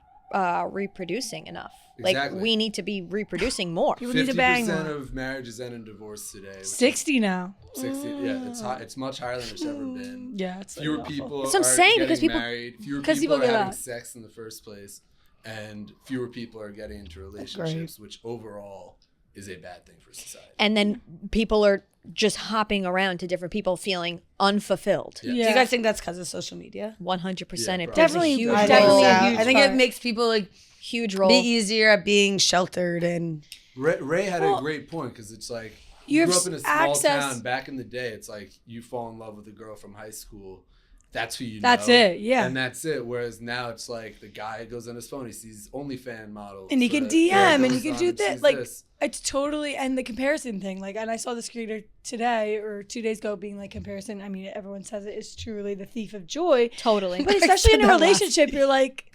reproducing enough. Exactly. Like we need to be reproducing more. People need to bang 50% more. of marriages end in divorce today. 60 now. 60, yeah, it's high. It's much higher than it's ever been. Yeah, it's fewer awful. people That's what I'm are saying, getting because people- married. Fewer because people people are get having out. sex in the first place. and fewer people are getting into relationships, which overall is a bad thing for society. And then people are just hopping around to different people feeling unfulfilled. Yeah. Do you guys think that's because of social media? 100%. It Definitely, huge I definitely think a so. huge I think part. it makes people like huge role. be easier at being sheltered and. Ray had a great point, because it's like, You you grew have up in a small access- town back in the day. It's like you fall in love with a girl from high school. That's who you That's know. it, yeah. And that's it. Whereas now it's like the guy goes on his phone, he sees OnlyFans models. And he can the DM girl and he goes can on do and this. sees Like, it's totally, and the comparison thing. Like, and I saw this creator today or 2 days ago being like, comparison, I mean, everyone says it is truly the thief of joy. Totally. But especially in a relationship, you're like,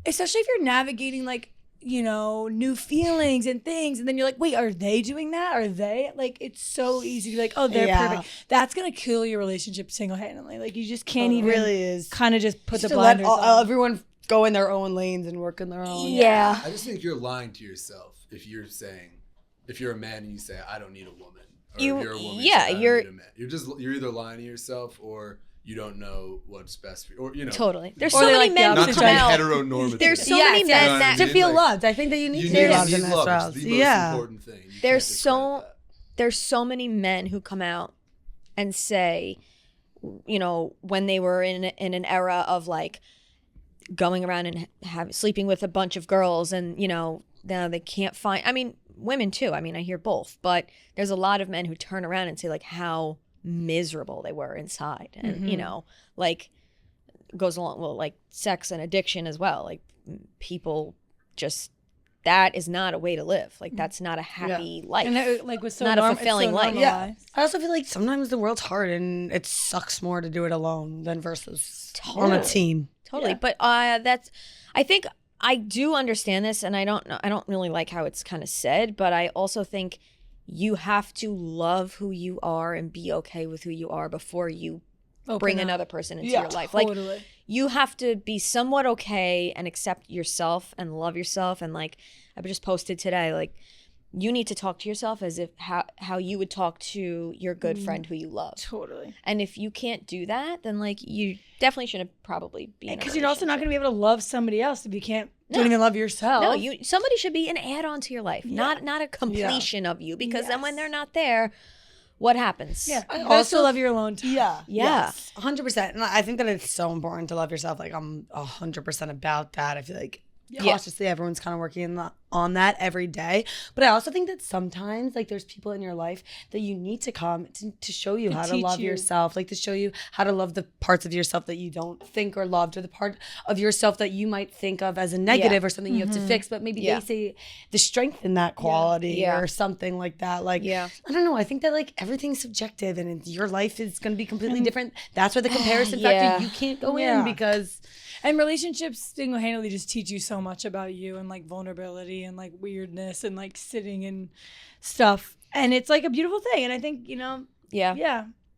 especially if you're navigating like, you know, new feelings and things, and then you're like, wait, are they doing that? Are they? Like, it's so easy to be like, oh, they're perfect. That's gonna kill your relationship single-handedly. Like, you just can't even really is kind of just put just the to let blinders on. everyone go in their own lanes and work in their own. Yeah. I just think you're lying to yourself if you're a man and you say, I don't need a woman. Or if you're a woman, you say, I don't need a man. You're either lying to yourself, or you don't know what's best for you, or, you know. Totally. There's Or so they many like men the who Not to come be out. heteronormative. There's so many men You know that what I To mean? feel Like, loved. I think that you need you to need feel loved to in be loved. ourselves. It's the most Yeah. important thing. You There's can't so discredit that. there's so many men who come out and say, you know, when they were in an era of like going around and sleeping with a bunch of girls, and you know, now they can't find. I mean, women too. I mean, I hear both, but there's a lot of men who turn around and say like how miserable they were inside, and you know, like goes along with like sex and addiction as well. Like people just. That is not a way to live. Like that's not a happy life. And it, like, was so not a fulfilling life. Yeah. I also feel like sometimes the world's hard and it sucks more to do it alone than versus on a team. Totally. But that's, I think I do understand this, and I don't really like how it's kind of said, but I also think you have to love who you are and be okay with who you are before you bring another person into your life. Totally. Like you have to be somewhat okay and accept yourself and love yourself. And like I just posted today, like you need to talk to yourself as if how you would talk to your good friend who you love. Totally. And if you can't do that, then like you definitely shouldn't probably be in a Because you're also not going to relationship. be able to love somebody else if you don't even love yourself. No, somebody should be an add-on to your life, not a completion of you. Because then when they're not there, what happens? Yeah. I You also also love your alone time. Yeah. Yeah. Yes, 100%. And I think that it's so important to love yourself. Like I'm 100% about that. I feel like cautiously everyone's kind of working on that every day. But I also think that sometimes like there's people in your life that you need to come to show you how to teach love you. yourself, like to show you how to love the parts of yourself that you don't think are loved, or the part of yourself that you might think of as a negative or something you have to fix, but maybe they say the strength in that quality or something like that. Like, I don't know. I think that like everything's subjective, and your life is going to be completely different. That's where the comparison factor, you can't go in because... And relationships single-handedly just teach you so much about you, and like vulnerability and like weirdness and like sitting and stuff. And it's like a beautiful thing. And I think, you know,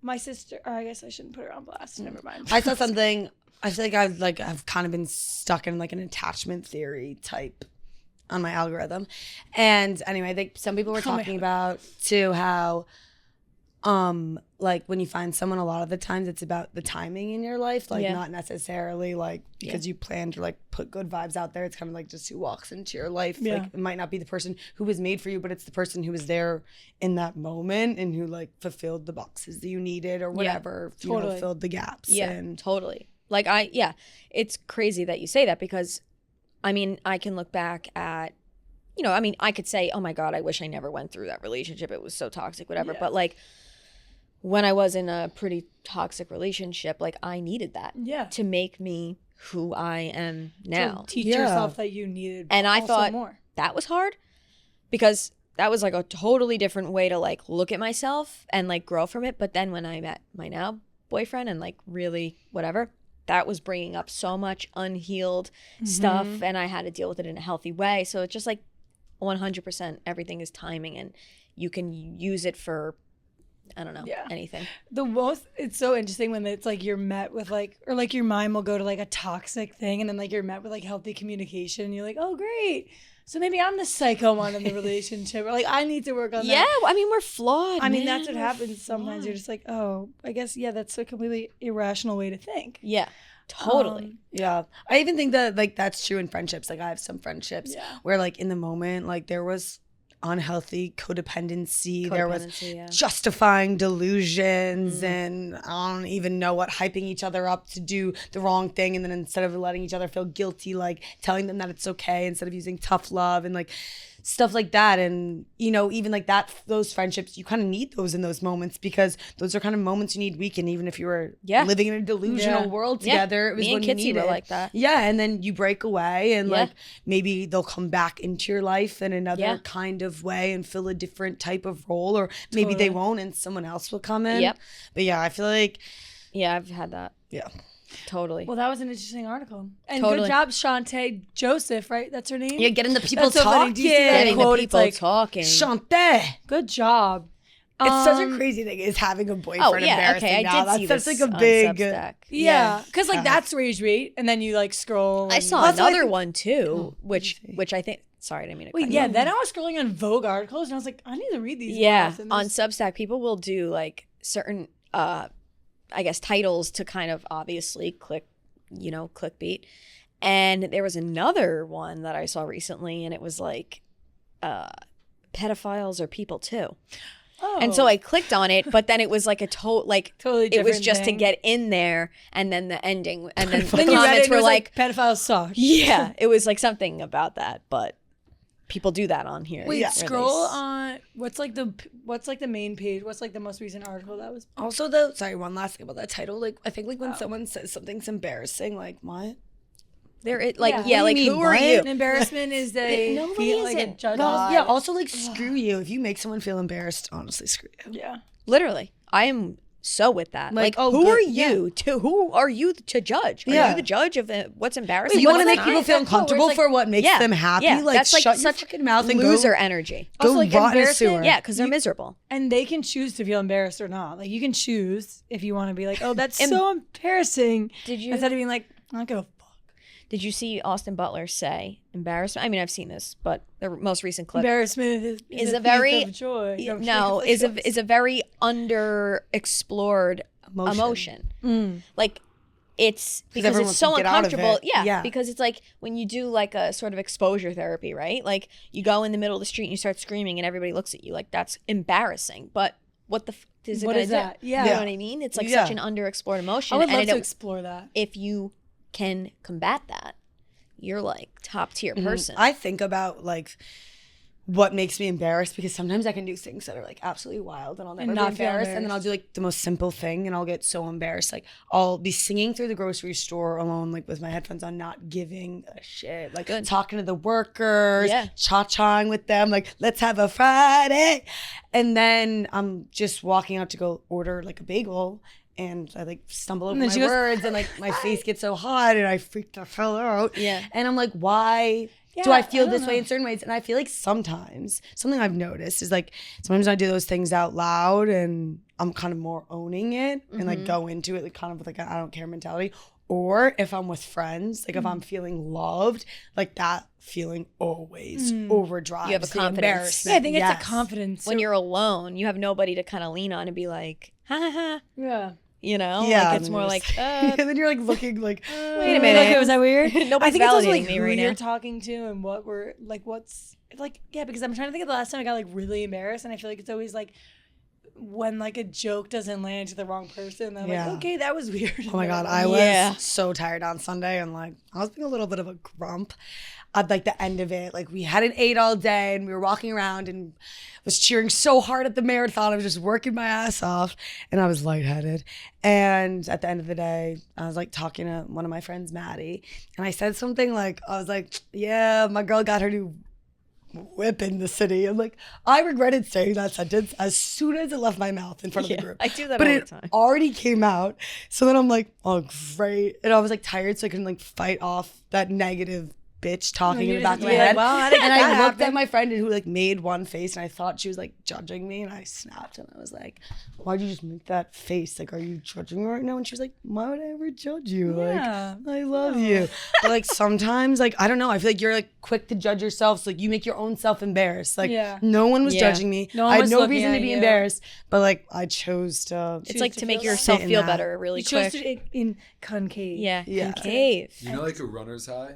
my sister, or I guess I shouldn't put her on blast. Never mind. I saw something, I feel like I've kind of been stuck in like an attachment theory type on my algorithm. And anyway, some people were talking about too how like when you find someone, a lot of the times it's about the timing in your life, like not necessarily like because you planned to like put good vibes out there. It's kind of like just who walks into your life. Like it might not be the person who was made for you, but it's the person who was there in that moment and who like fulfilled the boxes that you needed or whatever, you know, filled the gaps. Totally. Like it's crazy that you say that, because I mean, I can look back at, you know, I mean, I could say, oh my God, I wish I never went through that relationship. It was so toxic, whatever. But like, when I was in a pretty toxic relationship, like I needed that to make me who I am now. To teach yourself that you needed. And I also thought more. That was hard, because that was like a totally different way to like look at myself and like grow from it. But then when I met my now boyfriend and like really whatever, that was bringing up so much unhealed stuff, and I had to deal with it in a healthy way. So it's just like 100% everything is timing, and you can use it for, I don't know, anything. It's so interesting when it's like you're met with like, or like your mind will go to like a toxic thing, and then like you're met with like healthy communication, and you're like, oh great, so maybe I'm the psycho one in the relationship, or like I need to work on that. Yeah, I mean, we're flawed. I mean, that's what happens sometimes. You're just like, oh, I guess that's a completely irrational way to think. Yeah. Totally. Yeah. I even think that like that's true in friendships. Like I have some friendships where like in the moment, like there was unhealthy codependency. There was justifying delusions and I don't even know what, hyping each other up to do the wrong thing. And then instead of letting each other feel guilty, like telling them that it's okay instead of using tough love and like stuff like that. And, you know, even like that, those friendships, you kind of need those in those moments because those are kind of moments you need weekend, even if you were living in a delusional world together. It was when you needed it. Like that. Yeah. And then you break away and like maybe they'll come back into your life in another kind of way and fill a different type of role, or maybe they won't and someone else will come in. Yep. But yeah, I feel like. Yeah, I've had that. Yeah. Totally. Well, that was an interesting article. And good job, Shantae Joseph, right? That's her name? Yeah, getting the people talking. Getting the people talking. Shantae. Good job. It's such a crazy thing is having a boyfriend embarrassing okay, now. I did That's see such this like a big Substack. Yeah, because like that's rage bait, and then you like scroll. I saw another one too, which I think. Sorry, I didn't mean to. Wait, yeah. Then I was scrolling on Vogue articles, and I was like, I need to read these. Yeah, on Substack, people will do like certain, I guess, titles to kind of obviously clickbait. And there was another one that I saw recently, and it was like, pedophiles are people too. Oh. And so I clicked on it, but then it was like a totally different it was just thing. To get in there, and then the ending, and then the comments were like pedophiles suck. Yeah, it was like something about that, but people do that on here. Wait, scroll on what's like the main page? What's like the most recent article that was? Also, one last thing about that title. Like, I think like when someone says something's embarrassing, like what? Who are you? An embarrassment is they feel like a judge. Yeah. Also, like screw you. If you make someone feel embarrassed, honestly, screw you. Yeah. Literally, I am so with that. Like who are you to? Who are you to judge? Are you the judge of what's embarrassing? You want to make people feel uncomfortable for what makes them happy? Yeah, like that's like shut such your fucking mouth and loser energy. Go like rot in a sewer. Yeah, because they're miserable. And they can choose to feel embarrassed or not. Like you can choose if you want to be like, oh, that's so embarrassing. Instead of being like, I don't give a fuck. Did you see Austin Butler say embarrassment? I mean, I've seen this, but the most recent clip. Embarrassment is a very of joy. Is a very underexplored emotion. Like it's because it's so uncomfortable. Yeah, because it's like when you do like a sort of exposure therapy, right? Like you go in the middle of the street and you start screaming and everybody looks at you. Like that's embarrassing. But what the is it gonna do? Yeah. You know what I mean? It's like such an underexplored emotion. I would love to explore that. If you can combat that, you're like top tier person. I think about like what makes me embarrassed because sometimes I can do things that are like absolutely wild and I'll never be embarrassed, and then I'll do like the most simple thing and I'll get so embarrassed. Like I'll be singing through the grocery store alone, like with my headphones on, not giving a shit, like talking to the workers, cha-chaing with them, like let's have a Friday, and then I'm just walking out to go order like a bagel and I like stumble over my words and like my face gets so hot and I freak the hell out. Yeah. And I'm like, why do I feel this way in certain ways? And I feel like sometimes something I've noticed is like sometimes I do those things out loud and I'm kind of more owning it and like go into it like kind of with like an I don't care mentality. Or if I'm with friends, like if I'm feeling loved, like that feeling always overdrives. You have a confidence. Yeah, I think it's a confidence. When you're alone, you have nobody to kind of lean on and be like, ha ha ha. Yeah. You know? Yeah. Like it's more like, and then you're like looking like, wait a minute. Okay, was that weird? Nobody's I think it's also like me who right you're now. talking to and what we're like, what's like, yeah, because I'm trying to think of the last time I got like really embarrassed, and I feel like it's always like when like a joke doesn't land to the wrong person. I'm like, okay, that was weird. Oh my God, I was so tired on Sunday and like I was being a little bit of a grump at like the end of it. Like we hadn't ate all day and we were walking around and was cheering so hard at the marathon. I was just working my ass off and I was lightheaded. And at the end of the day, I was like talking to one of my friends, Maddie, and I said something like, I was like, yeah, my girl got her new whip in the city. And like, I regretted saying that sentence as soon as it left my mouth in front of the group. I do that all the time. But it already came out. So then I'm like, oh, great. And I was like tired, so I couldn't like fight off that negative bitch talking in the You're back of just my like, head. well, how did And that I looked happen? at my friend who like made one face, and I thought she was like judging me, and I snapped, and I was like, "Why'd you just make that face? Like, are you judging me right now?" And she was like, "Why would I ever judge you? Yeah. Like, I love you." But like sometimes, like I don't know, I feel like you're like quick to judge yourself, so like you make your own self embarrassed. Like no one was judging me. No one I had was no looking reason to at be you. embarrassed, but like I chose to. It's like to make feel yourself that. feel Sit in better really You chose quick. to in concave. Yeah. Yeah. Concave. You know, like a runner's high.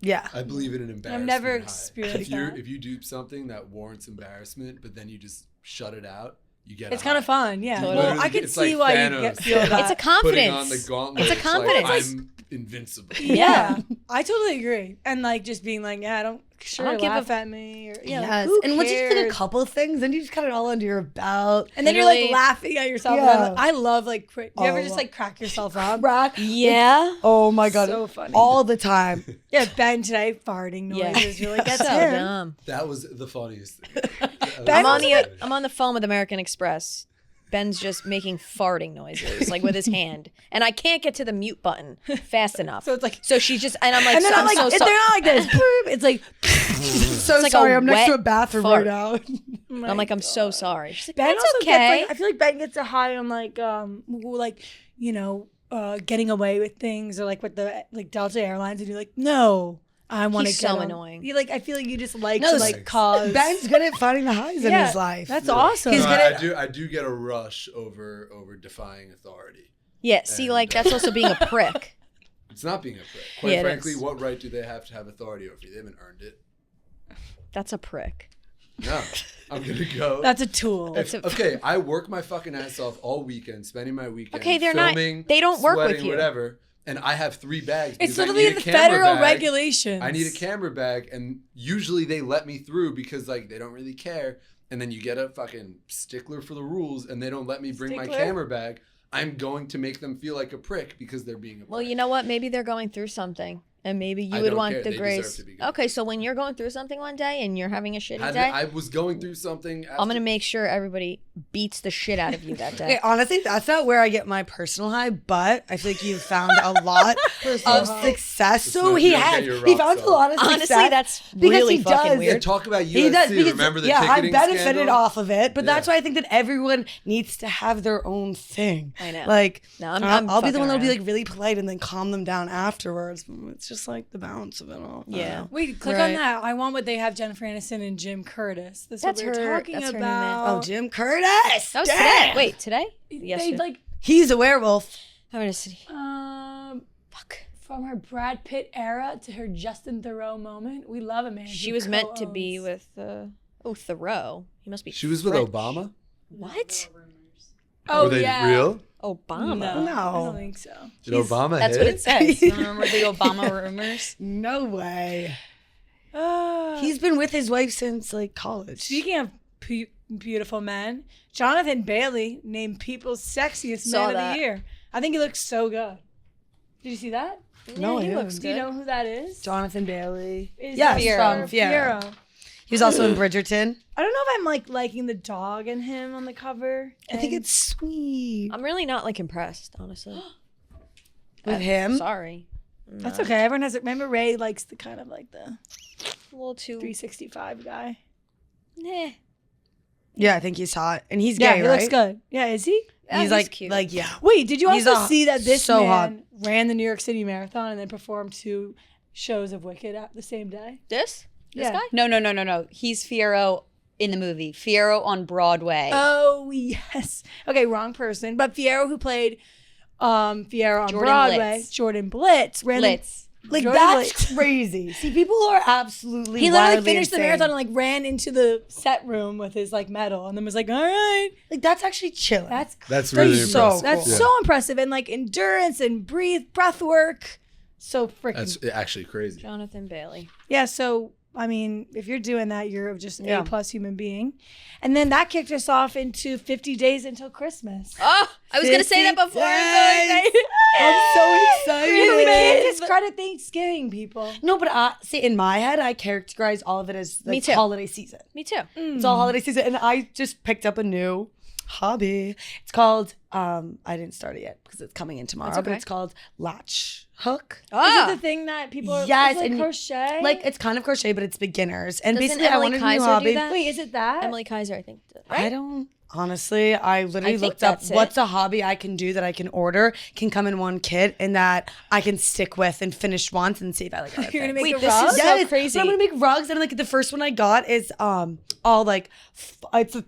Yeah. I believe in an embarrassment. never high. experienced that. If you do something that warrants embarrassment, but then you just shut it out, you get. It's kind of fun, yeah. Totally. Well, I could It's see like why you Thanos. feel that. It's a putting confidence. on the gauntlet. It's a confidence. Like, I'm invincible. Yeah, I totally agree. And like just being like, yeah, I don't give laugh a- at me. Or, yeah, Yes. who And once you just did a cares? couple of things, then you just got it all under your belt. And then you're like Literally- laughing at yourself. Yeah. And I love like, do you ever Oh, just like crack yourself up? Rock. Yeah. Oh my god. So funny. All the time. Yeah, Ben today farting Yeah. noises. You're like, that's So him. dumb. That was the funniest thing. Ben I'm on the phone with American Express. Ben's just making farting noises, like with his hand, and I can't get to the mute button fast enough. So it's like, so she's just, and I'm like, and then so, I'm like, so they're sorry. not like this. Boop. It's like, So like sorry, a I'm next to a wet bathroom fart. right now. I'm like, I'm so sorry. She's like, Ben that's also okay. gets like, I feel like Ben gets a high on like you know, getting away with things, or like with the like Delta Airlines, and you're like, no, I want to He's get so him. annoying. You like, I feel like you just like No, to like cause. Ben's good at finding the highs in Yeah, his life. That's awesome. He's No, good at- I do get a rush over defying authority. Yeah, see, like that's also being a prick. It's not being a prick. Quite Yeah, it frankly, is. what right do they have to have authority over you? They haven't earned it. That's a prick. No, I'm gonna go. That's a tool. Okay, I work my fucking ass off all weekend, spending my weekend. Okay, they're not- filming, they don't work with sweating, you. Whatever. And I have 3 bags. It's because I literally need a the camera federal bag. regulations. I need a camera bag, and usually they let me through because like they don't really care. And then you get a fucking stickler for the rules, and they don't let me bring my Stickler? camera bag. I'm going to make them feel like a prick because they're being a prick. Well, you know what? Maybe they're going through something, and maybe you I would don't want care. the They grace. deserve to be going Okay, so when you're going through something one day and you're having a shitty day, I was going through something. I'm gonna make sure everybody beats the shit out of you that day. Okay, honestly, that's not where I get my personal high, but I feel like you've found a lot of success. So not- he you don't get has. your He rock found a solid. lot of success. Honestly, that's because really he fucking does. weird. Talk about He USC. does because Remember the I ticketing benefited scandal? off of it, but that's Yeah. why I think that everyone needs to have their own thing. I know. Like, No, I'm I'll be the fucking one that'll be around. like really polite and then calm them down afterwards. It's just like the balance of it all. I don't Yeah. know. Wait, click Right. on that. I want what they have Jennifer Aniston and Jim Curtis. That's That's what we're her- talking that's her new about. man. Oh, Jim Curtis. That was Damn. today. Wait, today? They Yesterday. like He's a werewolf. I'm gonna see. fuck, from her Brad Pitt era to her Justin Theroux moment. We love a man. She who was meant to be co-owns. with Thoreau. He must be. She was French. with Obama. What? Oh Were they yeah. real? Obama. No, No. I don't think so. Did Obama That's hit? what it says. Remember the Obama rumors? No way. Uh, He's been with his wife since like college. Speaking of beautiful men, Jonathan Bailey named People's Sexiest Saw Man of that. the Year. I think he looks so good. Did you see that? No, Yeah, he I looks haven't. Do you know who that is? Jonathan Bailey. Is Yes, that from Fiero. Fiero. He was also in Bridgerton. I don't know if I'm like liking the dog and him on the cover. I think and- it's sweet. I'm really not like impressed, honestly. With him? Sorry. That's okay. Everyone has it. Remember, Ray likes the kind of like the A little too. 365 guy. Nah. Yeah, I think he's hot. And he's Yeah, gay, he right? looks good. Yeah, is he? Yeah, He's like, cute. yeah. Wait, did you He's also a- see that this so man ran the New York City Marathon and then performed 2 shows of Wicked at the same day? This Yeah. guy? No. He's Fiero in the movie. Fiero on Broadway. Oh yes. Okay, wrong person. But Fiero, who played Fiero on Jordan Broadway, Blitz. Jordan Blitz, ran Blitz. Like, Jordan that's Blitz. crazy. See, people are absolutely He literally wildly finished the insane. marathon and like ran into the set room with his like medal and then was like, "All right, Like, that's actually chilling. that's That's really so impressive. that's cool. so impressive." And like endurance and breath work, so freaking That's actually crazy. Jonathan Bailey. yeah. So I mean, if you're doing that, you're just an Yeah. A+ human being. And then that kicked us off into 50 days until Christmas. Oh, I was gonna say that 50 before. days. I'm so excited. We can't discredit Thanksgiving, people. No, but see, in my head, I characterize all of it as Me like too. holiday season. Me too. It's all holiday season, and I just picked up a new hobby. It's called, I didn't start it yet because it's coming in tomorrow, okay. but it's called latch hook. Is it the thing that people are like crochet? Like it's kind of crochet, but it's beginners. And Doesn't basically Emily I wanted a Kaiser new do hobby. that? Wait, is it that? Emily Kaiser, I think. Right? I don't. Honestly, I literally think looked up that's it. what's a hobby I can do that I can order, can come in one kit, and that I can stick with and finish once and see if I like it. You're gonna make Wait, a this rug? is so Yes, crazy. so I'm gonna make rugs, and like the first one I got is all like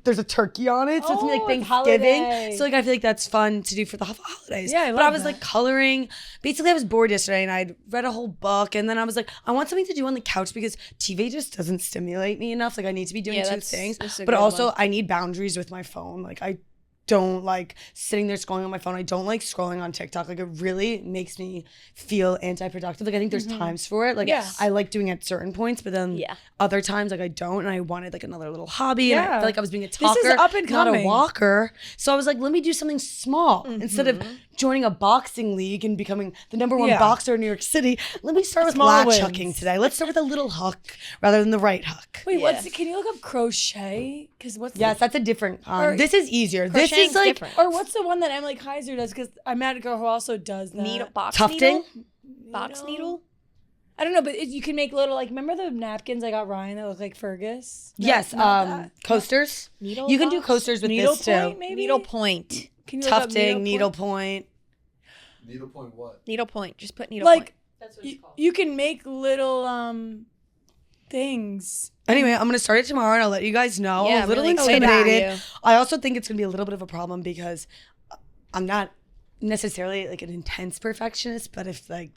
there's a turkey on it, so it's gonna be like it's Thanksgiving. holiday. So like I feel like that's fun to do for the holidays. Yeah, I but I love was that. like coloring. Basically, I was bored yesterday, and I'd read a whole book, and then I was like, I want something to do on the couch because TV just doesn't stimulate me enough. Like I need to be doing two things, that's a but good also one. I need boundaries with my phone. Like I don't like sitting there scrolling on my phone. I don't like scrolling on TikTok. Like it really makes me feel anti-productive. Like I think there's times for it. Like I like doing it at certain points, but then other times like I don't. And I wanted like another little hobby. And I Yeah. feel like I was being a talker, This is up and not a coming. walker. So I was like, let me do something small instead of joining a boxing league and becoming the number one boxer in New York City. Let me start with Small latch wins. hooking today. Let's start with a little hook rather than the right hook. Wait, can you look up crochet? Because what's Yes, that's a different. Or- this is easier. This Crocheting's is like different. or what's the one that Emily Kaiser does? Because I met a girl who also does that. Needle box tufting. needle? Box Needle? needle? I don't know, but you can make little like. Remember the napkins I got Ryan that look like Fergus? Yes, Not that. coasters. Needle You can do box? coasters with Needle this point, too. maybe. Needle point. Can you look up Tufting, needlepoint. Needlepoint what? Needle point. Just put needle Like point. That's what it's called. you can make little things. Anyway, I'm gonna start it tomorrow, and I'll let you guys know. Yeah, I'm a little really excited for intimidated. you. I also think it's gonna be a little bit of a problem because I'm not necessarily like an intense perfectionist, but if like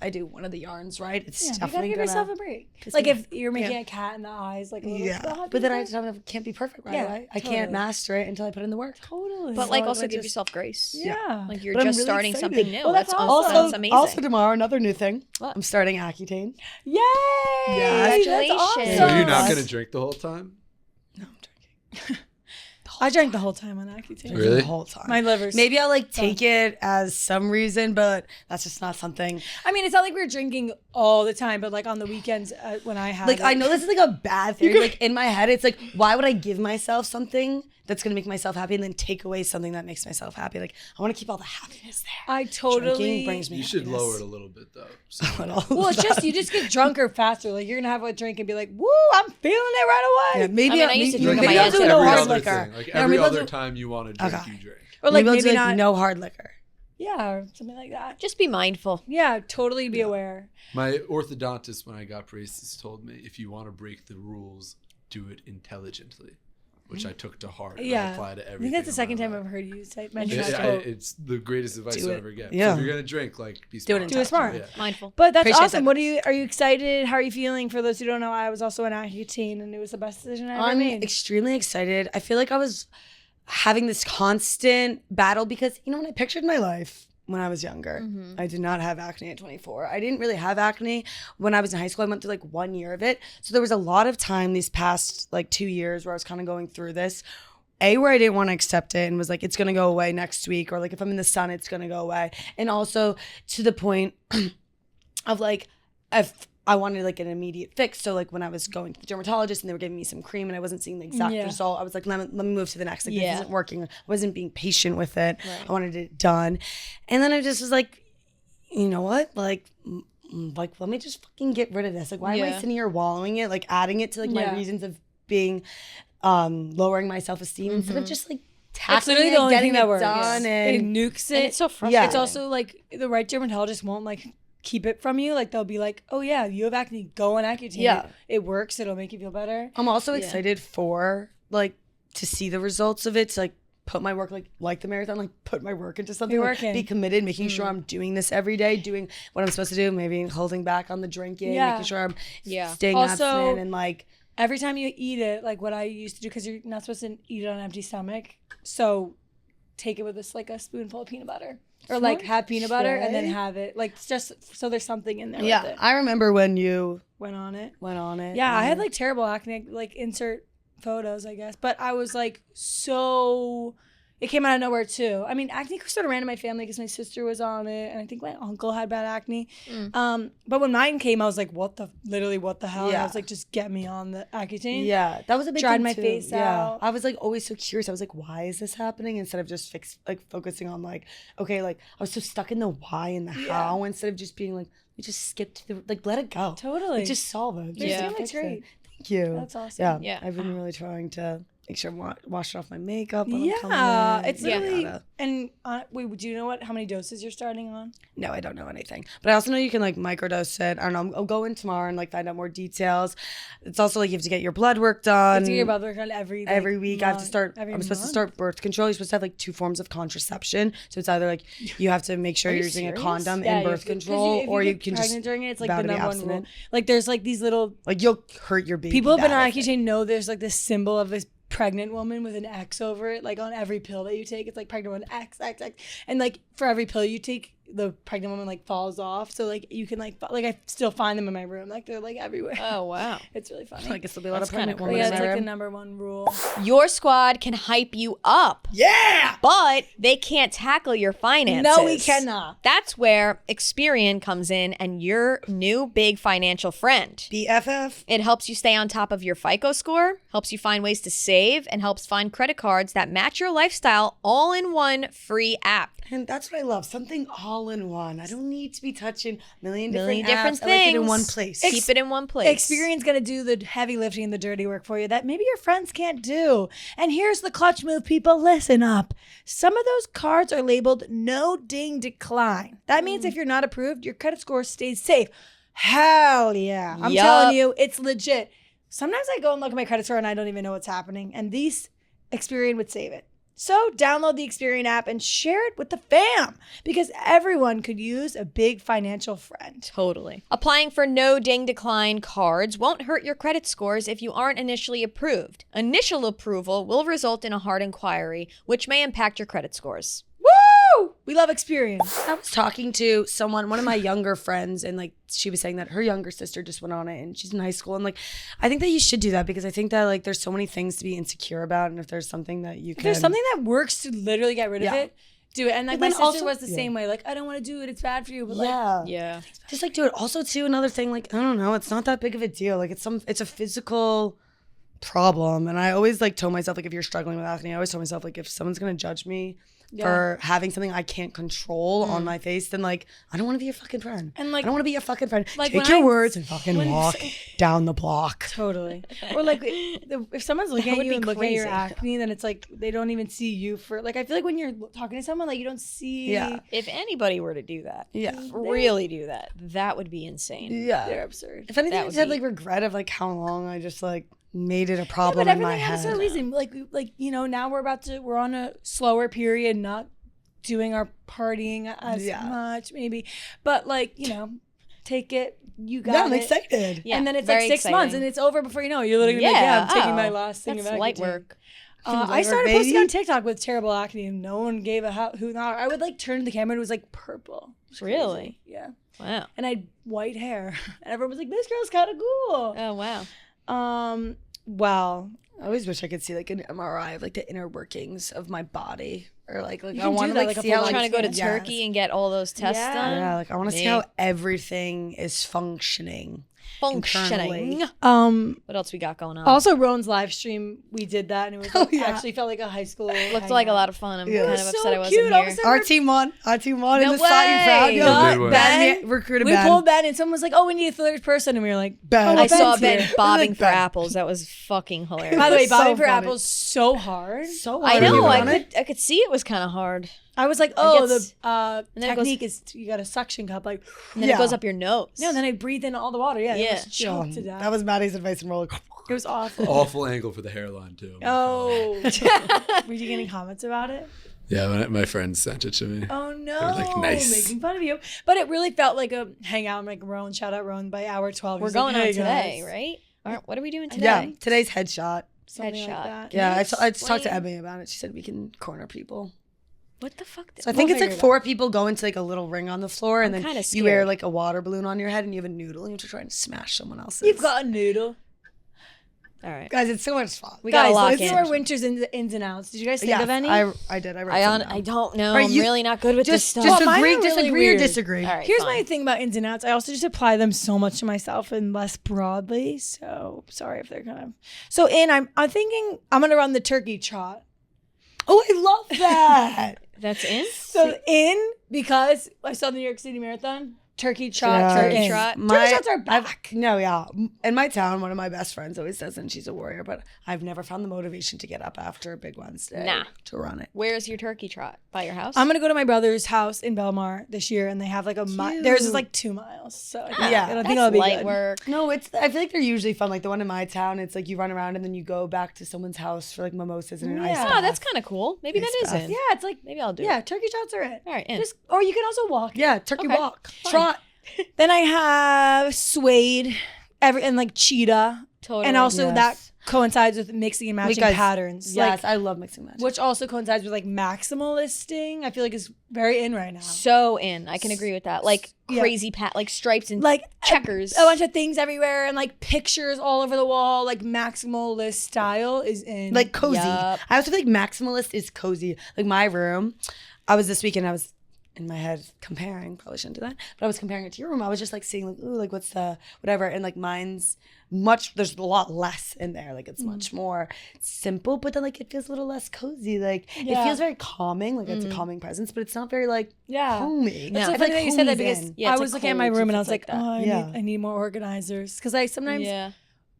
I do one of the yarns right, it's Yeah, you gotta definitely give gonna. yourself a break. it's Like gonna- if you're making a cat in the eyes, like a little. Yeah, but then I can't be perfect right Yeah, away. I totally. can't master it until I put in the work. totally. But like So also I give just- yourself grace. yeah. Like you're But I'm just really starting excited. something new. Well, that's awesome. That's amazing. Also tomorrow, another new thing. What? I'm starting Accutane. Yay! Yes. That's awesome. Congratulations. So you're not Yes. gonna drink the whole time? No, I'm drinking. I drank the whole time on Accutane. Really? The whole time. My liver's. Maybe I'll like take it as some reason, but that's just not something. I mean, it's not like we're drinking all the time, but like on the weekends when I have. Like I know this is like a bad theory. Like in my head, it's like, why would I give myself something that's gonna make myself happy and then take away something that makes myself happy? Like I want to keep all the happiness there. I totally. Drinking brings me. You should happiness. lower it a little bit though. So Well, it's just you just get drunker faster. Like you're gonna have a drink and be like, "Woo, I'm feeling it right away." Yeah, maybe I mean, I used to drink maybe on my I'll do own no too. hard other liquor. thing. Like Yeah, every maybe I'll other do- time you want to drink, Okay. you drink. Or like maybe maybe I'll do, not. no hard liquor. Yeah, or something like that. Just be mindful. Yeah, totally be aware. My orthodontist, when I got braces, told me if you want to break the rules, do it intelligently, which I took to heart. And I Yeah, apply to I everything. think that's the in second my time life. I've heard you mention Yeah, that quote. it's the greatest advice Do you'll it. ever get. Yeah. So if you're gonna drink, like be Do it smart. Do it smart. Yeah. Mindful. But that's Appreciate awesome. that. Are you excited? How are you feeling? For those who don't know, I was also an Accutane, and it was the best decision I ever I'm made. extremely excited. I feel like I was having this constant battle because, you know, when I pictured my life when I was younger, I did not have acne at 24. I didn't really have acne when I was in high school. I went through like 1 year of it. So there was a lot of time these past like 2 years where I was kind of going through this. Where I didn't want to accept it and was like, it's going to go away next week. Or like, if I'm in the sun, it's going to go away. And also to the point of like, if I wanted like an immediate fix. So like when I was going to the dermatologist and they were giving me some cream and I wasn't seeing the exact result, I was like, let me move to the next. Like this isn't working. I wasn't being patient with it. Right. I wanted it done. And then I just was like, you know what? Like let me just fucking get rid of this. Like why am I sitting here wallowing it? Like adding it to like my reasons of being, lowering my self-esteem instead of just like That's tackling literally it, the only getting thing that it works. done. It And nukes it. And it's so frustrating. It's also like the right dermatologist won't like keep it from you. Like they'll be like, oh yeah, you have acne, go on Accutane. Yeah. It works. It'll make you feel better. I'm also excited for like to see the results of it, to like put my work like the marathon, like put my work into something, Be like, working. be committed, making sure I'm doing this every day, doing what I'm supposed to do, maybe holding back on the drinking, making sure I'm staying Also, abstinent and like every time you eat it, like what I used to do, because you're not supposed to eat it on an empty stomach. So take it with this like a spoonful of peanut butter. Or like have peanut butter and then have it. Like just so there's something in there with it. I remember when you Went on it. Yeah, I had like terrible acne, like insert photos, I guess. But I was like so It came out of nowhere too. I mean, acne sort of ran in my family because my sister was on it, and I think my uncle had bad acne. But when mine came, I was like, what the hell? And I was like, just get me on the Accutane. Yeah, that was a big Dried thing my too. face out. I was like always so curious. I was like, why is this happening? Instead of just focusing on like, okay, like I was so stuck in the why and the how instead of just being like, we just skip to the, like, let it go. Totally. Like, just solve it. Yeah, That's great. Thank you. That's awesome. Yeah, I've been really trying to make sure I'm washing off my makeup when I'm coming in. It's literally, and wait, do you know how many doses you're starting on? No, I don't know anything. But I also know you can like microdose it. I don't know. I'll go in tomorrow and like find out more details. It's also like you have to get your blood work done. You have to get your blood work done every week. Month, I have to start. I'm supposed to start birth control. You're supposed to have like 2 forms of contraception. So it's either like you have to make sure you're using a condom in birth control, or you can just during it. It's like the number one rule. Like there's like these little like you'll hurt your baby. People have been on Accutane know there's like this symbol of this pregnant woman with an X over it, like on every pill that you take. It's like pregnant woman X, and like for every pill you take, the pregnant woman like falls off. So like you can like I still find them in my room, like they're like everywhere. Oh wow, it's really funny. I guess there'll be a lot of pregnant women. Yeah, in it's my like room. the number one rule. Your squad can hype you up. Yeah, but they can't tackle your finances. No, we cannot. That's where Experian comes in, and your new big financial friend. BFF. It helps you stay on top of your FICO score, helps you find ways to save, and helps find credit cards that match your lifestyle all in one free app. And that's what I love. Something all in one. I don't need to be touching a million different things. I like it in one place. Keep it in one place. Experian's gonna do the heavy lifting and the dirty work for you that maybe your friends can't do. And here's the clutch move, people. Listen up. Some of those cards are labeled no ding decline. That means if you're not approved, your credit score stays safe. Hell yeah. I'm telling you, it's legit. Sometimes I go and look at my credit score and I don't even know what's happening. And Experian would save it. So download the Experian app and share it with the fam, because everyone could use a big financial friend. Totally. Applying for no ding decline cards won't hurt your credit scores if you aren't initially approved. Initial approval will result in a hard inquiry, which may impact your credit scores. Woo! We love Experian. I was talking to one of my younger friends, and like she was saying that her younger sister just went on it and she's in high school. And like, I think that you should do that, because I think that like there's so many things to be insecure about. And if there's something that you can. If there's something that works to literally get rid of it, do it. And like my sister was the same way. Like, I don't want to do it. It's bad for you. But yeah. Just like do it. Also too, another thing, like, I don't know, it's not that big of a deal. Like it's a physical problem. And I always like told myself, like, if you're struggling with acne, I always told myself, like, if someone's going to judge me for having something I can't control on my face, then like I don't want to be your fucking friend. And like I don't want to be your fucking friend. Like, take your words and fucking walk down the block. Totally. Or like if someone's looking at you and looking at your acne, then it's like they don't even see you for like, I feel like when you're talking to someone, like you don't see. Yeah. If anybody were to do that, really do that, that would be insane. Yeah. They're absurd. If anything, I just had like regret of like how long I just like made it a problem in my head. But everything has a reason. Like you know, now we're on a slower period, not doing our partying as much maybe, but like, you know, take it. You got it. I'm excited. Yeah, and then it's like 6 months and it's over before you know it. You're literally gonna be like, I'm taking my last thing of Accutane. Light work. I started posting on TikTok with terrible acne and no one gave a hoot. I would like turn to the camera and it was like purple. Really? Yeah. Wow. And I had white hair and everyone was like, this girl's kind of cool. Oh wow. Well, I always wish I could see like an MRI of like the inner workings of my body, or like I want to like see how trying to go to Turkey and get all those tests done. Yeah, like I want to see how everything is functioning. What else we got going on? Also, Rowan's live stream, we did that, and it was actually felt like a high school. Looked like a lot of fun. I'm kind of upset I wasn't here. Our team won. Our team won. No in the side. You proud? Ben recruited Ben. We pulled Ben, and someone was like, "Oh, we need a third person," and we were like, "Ben." I saw Ben bobbing for apples. That was fucking hilarious. By the way, bobbing for apples so hard. So hard. I know. I could see it was kind of hard. I was like, oh, the technique is you got a suction cup, like, and then it goes up your nose. No, and then I breathe in all the water. Yeah, it was choked to death. That was Maddie's advice in roller. It was awful. Awful angle for the hairline too. Oh, were you getting comments about it? Yeah, my friends sent it to me. Oh no, they were like, nice, making fun of you. But it really felt like a hangout. I'm like, Rowan, shout out Rowan. By hour 12, we're going on today, right? What are we doing today? Yeah, today's headshot. Something like that. Yeah, I talked to Emily about it. She said we can corner people. What the fuck? So I think it's like 4 people go into like a little ring on the floor, and then you wear like a water balloon on your head, and you have a noodle, and you have to try and smash someone else's. You've got a noodle. All right. Guys, it's so much fun. We got to lock let's in. do our winter's ins and outs. Did you guys think of any? I did. I wrote some down. I don't know. Right, I'm you- really not good with this stuff. Just Well, mine agree, are just really agree or weird. disagree. All right, Here's fine. my thing about ins and outs. I also just apply them so much to myself and less broadly. So sorry if they're kind of. So I'm thinking I'm gonna run the turkey trot. Oh, I love that. That's in? So because I saw the New York City Marathon. Turkey trot, Yeah. turkey Turkey trot. trot. Turkey trots are back. In my town, one of my best friends always says, and she's a warrior, but I've never found the motivation to get up after a big Wednesday Nah. to run it. Where's your turkey trot? By your house? I'm gonna go to my brother's house in Belmar this year, and they have like a theirs is like 2 miles. So I think, Yeah. I don't think That's it'll be light good. work. No, I feel like they're usually fun. Like the one in my town, it's like you run around and then you go back to someone's house for like mimosas and an ice Yeah. bath. Oh, that's kind of cool. Maybe that Nice is bath. in. Yeah, it's like Maybe I'll do yeah, it. turkey trots are it. All right, in. Or you can also walk. Yeah, turkey Okay. walk. Trot. Then I have suede, and like cheetah, Totally. and also Yes. that coincides with mixing and matching Because- patterns. Yes, like, I love mixing match. which also coincides with like maximalisting. I feel like is very in right now. So in. I can agree with that. Like Yeah. crazy like stripes and Like checkers. a bunch of things everywhere, and like pictures all over the wall. Like maximalist style is in. Like cozy. Yup. I also feel like maximalist is cozy. Like my room, this weekend I was in my head comparing, probably shouldn't do that, but I was comparing it to your room. I was just like seeing like, ooh, like what's the whatever, and like mine's there's a lot less in there. Like it's much more simple, but then like it feels a little less cozy. Like Yeah. it feels very calming, like it's a calming presence, but it's not very like yeah. homey. No. It's I so feel funny that you said that homey's because in. Yeah, I it's was a looking at my cold room and I if was like, it's like that. oh, I need more organizers because I sometimes Yeah.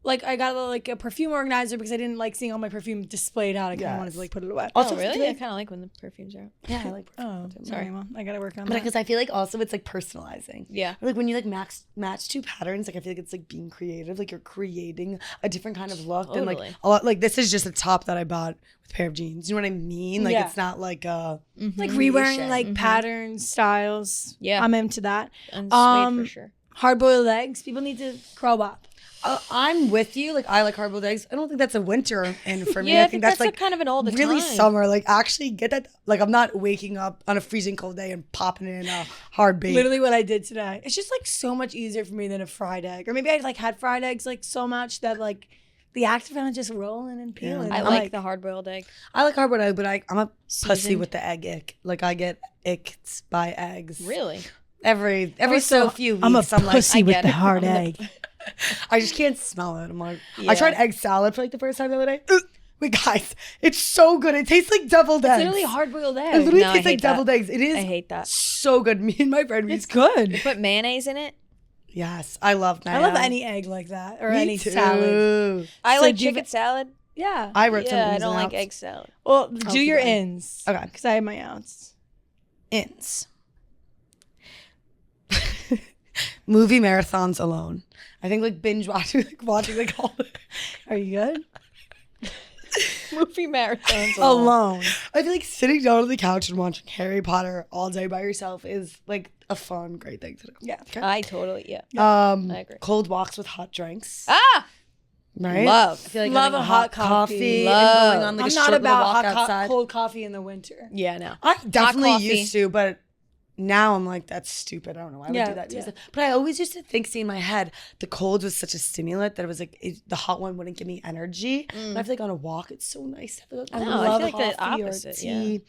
like I got like a perfume organizer because I didn't like seeing all my perfume displayed out. I kind of wanted to like put it away. Also, Oh, really? like- I kind of like when the perfumes are out. Yeah, I like Oh, sorry, Mom. I gotta work on but that. because I feel like also it's like personalizing. Yeah. Like when you like match two patterns, like I feel like it's like being creative. Like you're creating a different kind of look. And like Totally. a lot, like this is just a top that I bought with a pair of jeans. You know what I mean? Like Yeah. it's not like Like rewearing like patterns, styles. Yeah. I'm into that. And suede for sure. Hard boiled eggs. People need to grow up. I'm with you. Like I like hard-boiled eggs. I don't think that's a winter in for me. Yeah, I think that's like kind of an all the really time. summer. Like actually get that. Like I'm not waking up on a freezing cold day and popping it in a hard bake. Literally what I did today. It's just like so much easier for me than a fried egg. Or maybe I like had fried eggs like so much that like the act of kind of just rolling and peeling. Yeah. I I'm like the hard boiled egg. I like hard-boiled egg, but I'm a pussy Seasoned. with the egg ick. Like I get icked by eggs. Really? Every Also, so few weeks. I'm a like, pussy I with get the it. hard I'm egg. I just can't smell it. I'm like, Yeah. I tried egg salad for like the first time the other day. Wait, guys, it's so good. It tastes like deviled eggs. Literally hard boiled It egg. literally No, I tastes like hate that. deviled eggs. It is I hate that. so good. Me and my friend, It's good. Put mayonnaise in it. yes, I love mayo. I love any egg like that or Me any too. salad. I So like do you- chicken salad. Yeah. I wrote some Yeah, I ins don't and like outs. egg salad. Well, do keep your going. ins. Okay. Because I have my outs. Ins. Movie marathons alone. I think like binge watching, like all. Are you good? Movie marathons Alone. I feel like sitting down on the couch and watching Harry Potter all day by yourself is like a fun, great thing to do. Yeah. Okay. I totally I agree. Cold walks with hot drinks. Ah, Right? love. I feel like Love having a hot coffee. and Love. going on like I'm a not short little about walk hot outside. cold coffee in the winter. Yeah, no. I definitely coffee. used to, but now I'm like, that's stupid. I don't know why I would Yeah, do that to yeah. myself. But I always used to think, see in my head, the cold was such a stimulant that it was like the hot one wouldn't give me energy. But I feel like on a walk, it's so nice to have like, I a know, I love feel like the coffee or opposite, tea.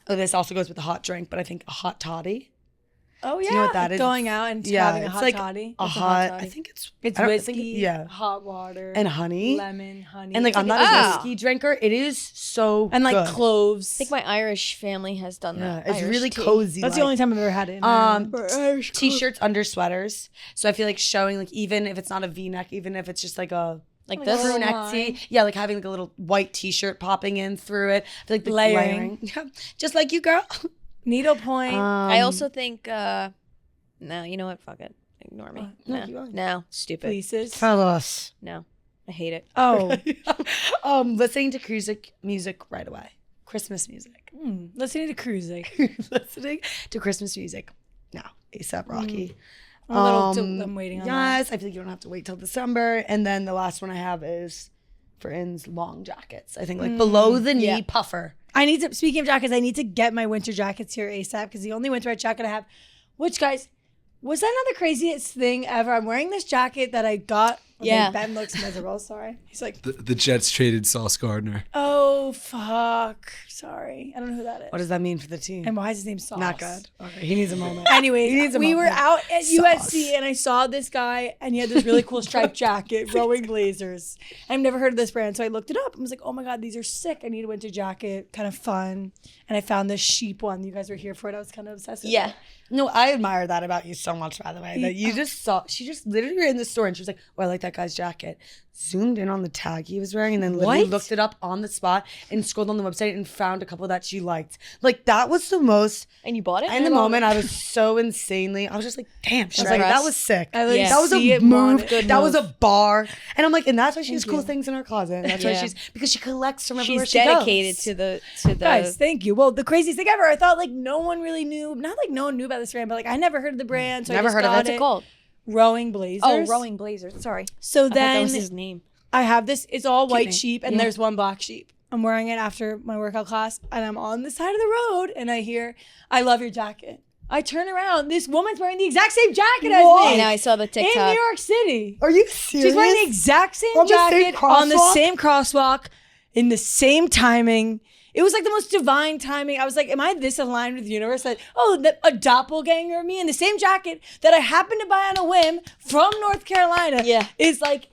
This also goes with the hot drink, but I think a hot toddy. Oh yeah. you know what that is? Going out and Yeah, having a it's hot like toddy. A What's a hot hot, toddy? I think it's It's I don't- I whiskey, think yeah, hot water, and honey. lemon, honey. And like I'm not Ah. a whiskey drinker. It is so and like good. cloves. I think my Irish family has done Yeah, that. it's Irish really tea. cozy. That's like, the only time I've ever had it. T-shirts under sweaters. So I feel like showing like even if it's not a V-neck, even if it's just like a Like Like this. a little crew neck line. tee, yeah, like having like a little white T-shirt popping in through it. I feel like the Layering. yeah, just like you, girl. Needlepoint. I also think, no, you know what? Fuck it. Ignore me. No, keep going. No, stupid. fleeces. tell us. No, I hate it. Oh, Listening to music right away. Christmas music. listening to cruising. Listening to Christmas music now. ASAP Rocky. I'm waiting on that. Yes, I feel like you don't have to wait till December. And then the last one I have is for ins long jackets. I think like below the knee Yeah. puffer. I need to. Speaking of jackets, I need to get my winter jackets here ASAP because the only winter jacket I have, which guys, was that not the craziest thing ever? I'm wearing this jacket that I got Yeah. Ben looks miserable. Sorry. He's like, The Jets traded Sauce Gardner. oh, fuck. Sorry. I don't know who that is. What does that mean for the team? And why is his name Sauce? Not good. Okay, he needs a moment. Anyways, we were out at Sauce. USC and I saw this guy and he had this really cool striped jacket, Rowing Blazers. I've never heard of this brand, so I looked it up. I was like, oh my God, these are sick. I need a winter jacket, kind of fun. And I found this sheep one. You guys were here for it. I was kind of obsessed with it. No, I admire that about you so much, by the way. That you just saw, she just literally ran in the store and she was like, oh, I like that guy's jacket. Zoomed in on the tag he was wearing and then literally looked it up on the spot and scrolled on the website and found a couple that she liked. Like, that was the most. And you bought it? In the moment, I was so insanely, I was just like, damn, she's like, that was sick. I like That was see a it, move. want it. That was a bar. And I'm like, and that's why she has Thank cool you. things in her closet. And that's why because she collects from everywhere She's she dedicated goes. to the Guys, thank you. Well, the craziest thing ever, I thought like no one really knew, not like no one knew about this brand, but like I never heard of the brand. So Never I just heard of got it. What's it called? Rowing Blazers. Oh, Rowing Blazers. Sorry. So I thought that then was his name. I have this, it's all white name. sheep and there's one black sheep. I'm wearing it after my workout class and I'm on the side of the road and I hear, I love your jacket. I turn around, this woman's wearing the exact same jacket as I me know, I saw the in TikTok. New York City. Are you serious? She's wearing the exact same On the same jacket on the crosswalk? same crosswalk in the same timing. It was like the most divine timing. I was like, am I this aligned with the universe that, a doppelganger of me in the same jacket that I happened to buy on a whim from North Carolina is like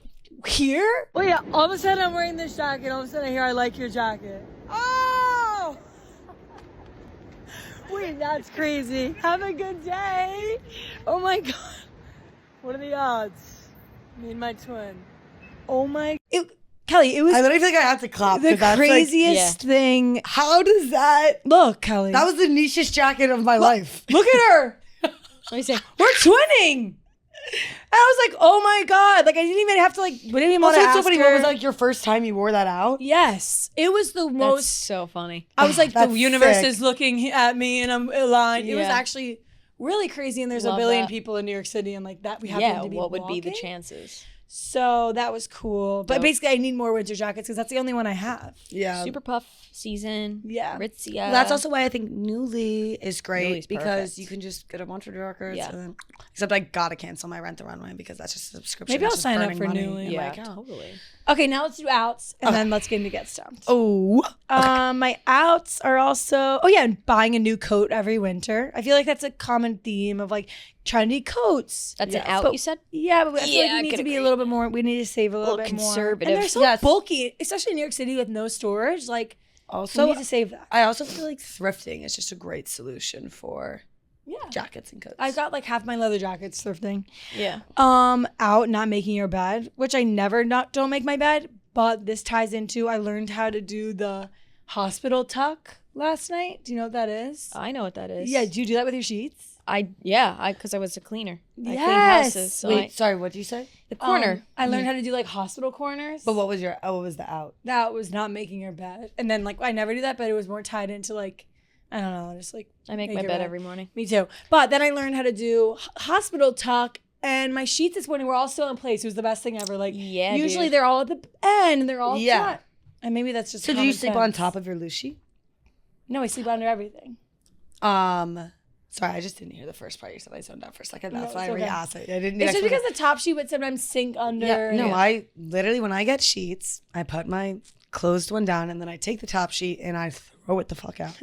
here? Oh yeah, all of a sudden I'm wearing this jacket. All of a sudden I hear I like your jacket. Oh! Wait, that's crazy. Have a good day. Oh my God. What are the odds? Me and my twin. Oh my. Kelly, it was I literally feel like I have to clap. the 'cause that's like, craziest thing. how does that? Look, Kelly. That was the nichest jacket of my life. Look at her. Let me see. We're twinning. And I was like, oh my God. Like, I didn't even have to, like, we didn't even want to Also, it's ask so funny. her. What was like your first time you wore that out? Yes. It was the That's most. so funny. I was like, the That's universe sick. is looking at me and I'm aligned. It was Yeah. actually really crazy. And there's Love a billion that. people in New York City and like that we happen to be what would be the walking. chances? So that was cool. But Dope. basically, I need more winter jackets because that's the only one I have. Yeah. Super puff season. Yeah. Ritzia. Well, that's also why I think Newly is great Newly's because perfect. you can just get a bunch of jackets. Yeah. And then, except I gotta cancel my Rent the Runway because that's just a subscription. Maybe I'll That's just sign up burning for money Newly. in my Yeah, account. totally. Okay, now let's do outs and then let's get into Get Stumped. Oh. My outs are also, buying a new coat every winter. I feel like that's a common theme of like trendy coats. That's an out, But- you said? Yeah, but I feel Yeah, like I we need could to be a agree. little bit more, we need to save a little bit more. conservative. And they're so Yes. bulky, especially in New York City with no storage. Like, we Also, need to save that. I also feel like thrifting is just a great solution for Yeah. jackets and coats. I got like half my leather jackets thrifting. Yeah. Out not making your bed, which I never don't make my bed, but this ties into I learned how to do the hospital tuck last night. Do you know what that is? I know what that is. Yeah, do you do that with your sheets? Because I was a cleaner. I cleaned Yes. houses. So Wait, sorry, what did you say? the corner. I learned how to do like hospital corners. But what was the out? That was not making your bed. And then like I never do that, but it was more tied into like, I don't know, just like I make my your bed every morning. Me too. But then I learned how to do hospital tuck. And my sheets this morning were all still in place. It was the best thing ever. Like, Yeah, usually dude. they're all at the end and they're all Yeah. flat. And maybe that's just So do common you sleep on sense. top of your loose sheet? No, I sleep under everything. Sorry, I just didn't hear the first part. You said I zoned out for a second. That's No, why I it's okay. re-asked it. I didn't. It's just because the top sheet would sometimes sink under. Yeah, no, and- I literally when I get sheets, I put my closed one down and then I take the top sheet and I throw it the fuck out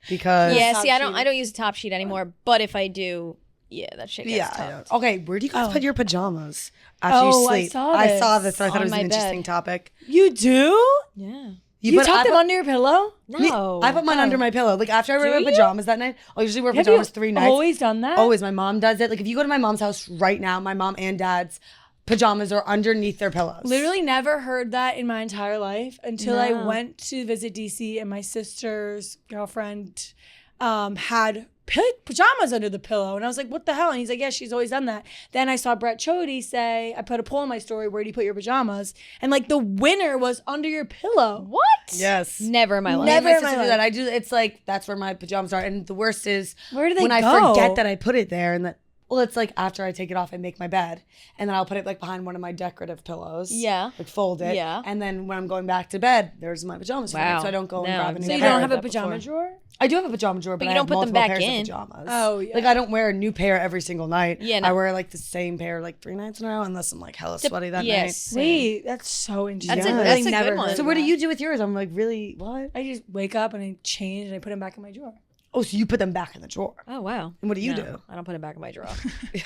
because Yeah, top see, I sheet. don't use a top sheet anymore, but if I do, that shit gets yeah. I tough. don't. Okay, where do you guys Oh. put your pajamas after Oh, you I sleep? saw I saw this this. So I thought on it was an my interesting bed. topic. You do? Yeah. You put- tuck I them put- under your pillow? No. I put mine under my pillow. Like after I wear Do my you? pajamas that night, I'll usually wear Have pajamas you 3 nights. always done that? Always. My mom does it. Like if you go to my mom's house right now, my mom and dad's pajamas are underneath their pillows. Literally never heard that in my entire life until I No. went to visit DC and my sister's girlfriend had pajamas under the pillow. And I was like, what the hell? And he's like, yeah, she's always done that. Then I saw Brett Chody say, I put a poll in my story, where do you put your pajamas? And like the winner was under your pillow. What? Yes. Never in my life. Never My in my sister do life. that. I do. It's like that's where my pajamas are. And the worst is Where do they when go? I forget that I put it there and that Well, it's like after I take it off, I make my bed, and then I'll put it like behind one of my decorative pillows. Yeah. Like fold it. Yeah. And then when I'm going back to bed, there's my pajamas. Wow. So I don't go and No, grab a new So you pair don't have a that pajama before. drawer? I do have a pajama drawer, but you I don't have put them multiple back pairs in. of pajamas. Oh, yeah. Like I don't wear a new pair every single night. Yeah, no. I wear like the same pair like 3 nights in a row unless I'm like hella sweaty that Yes. night. Wait, that's so interesting. That's a- I that's a never good one. heard So of what do that. you do with yours? I'm like, really? What? I just wake up and I change and I put them back in my drawer. Oh, so you put them back in the drawer. Oh, wow. And what do you No, do? I don't put it back in my drawer. Yeah.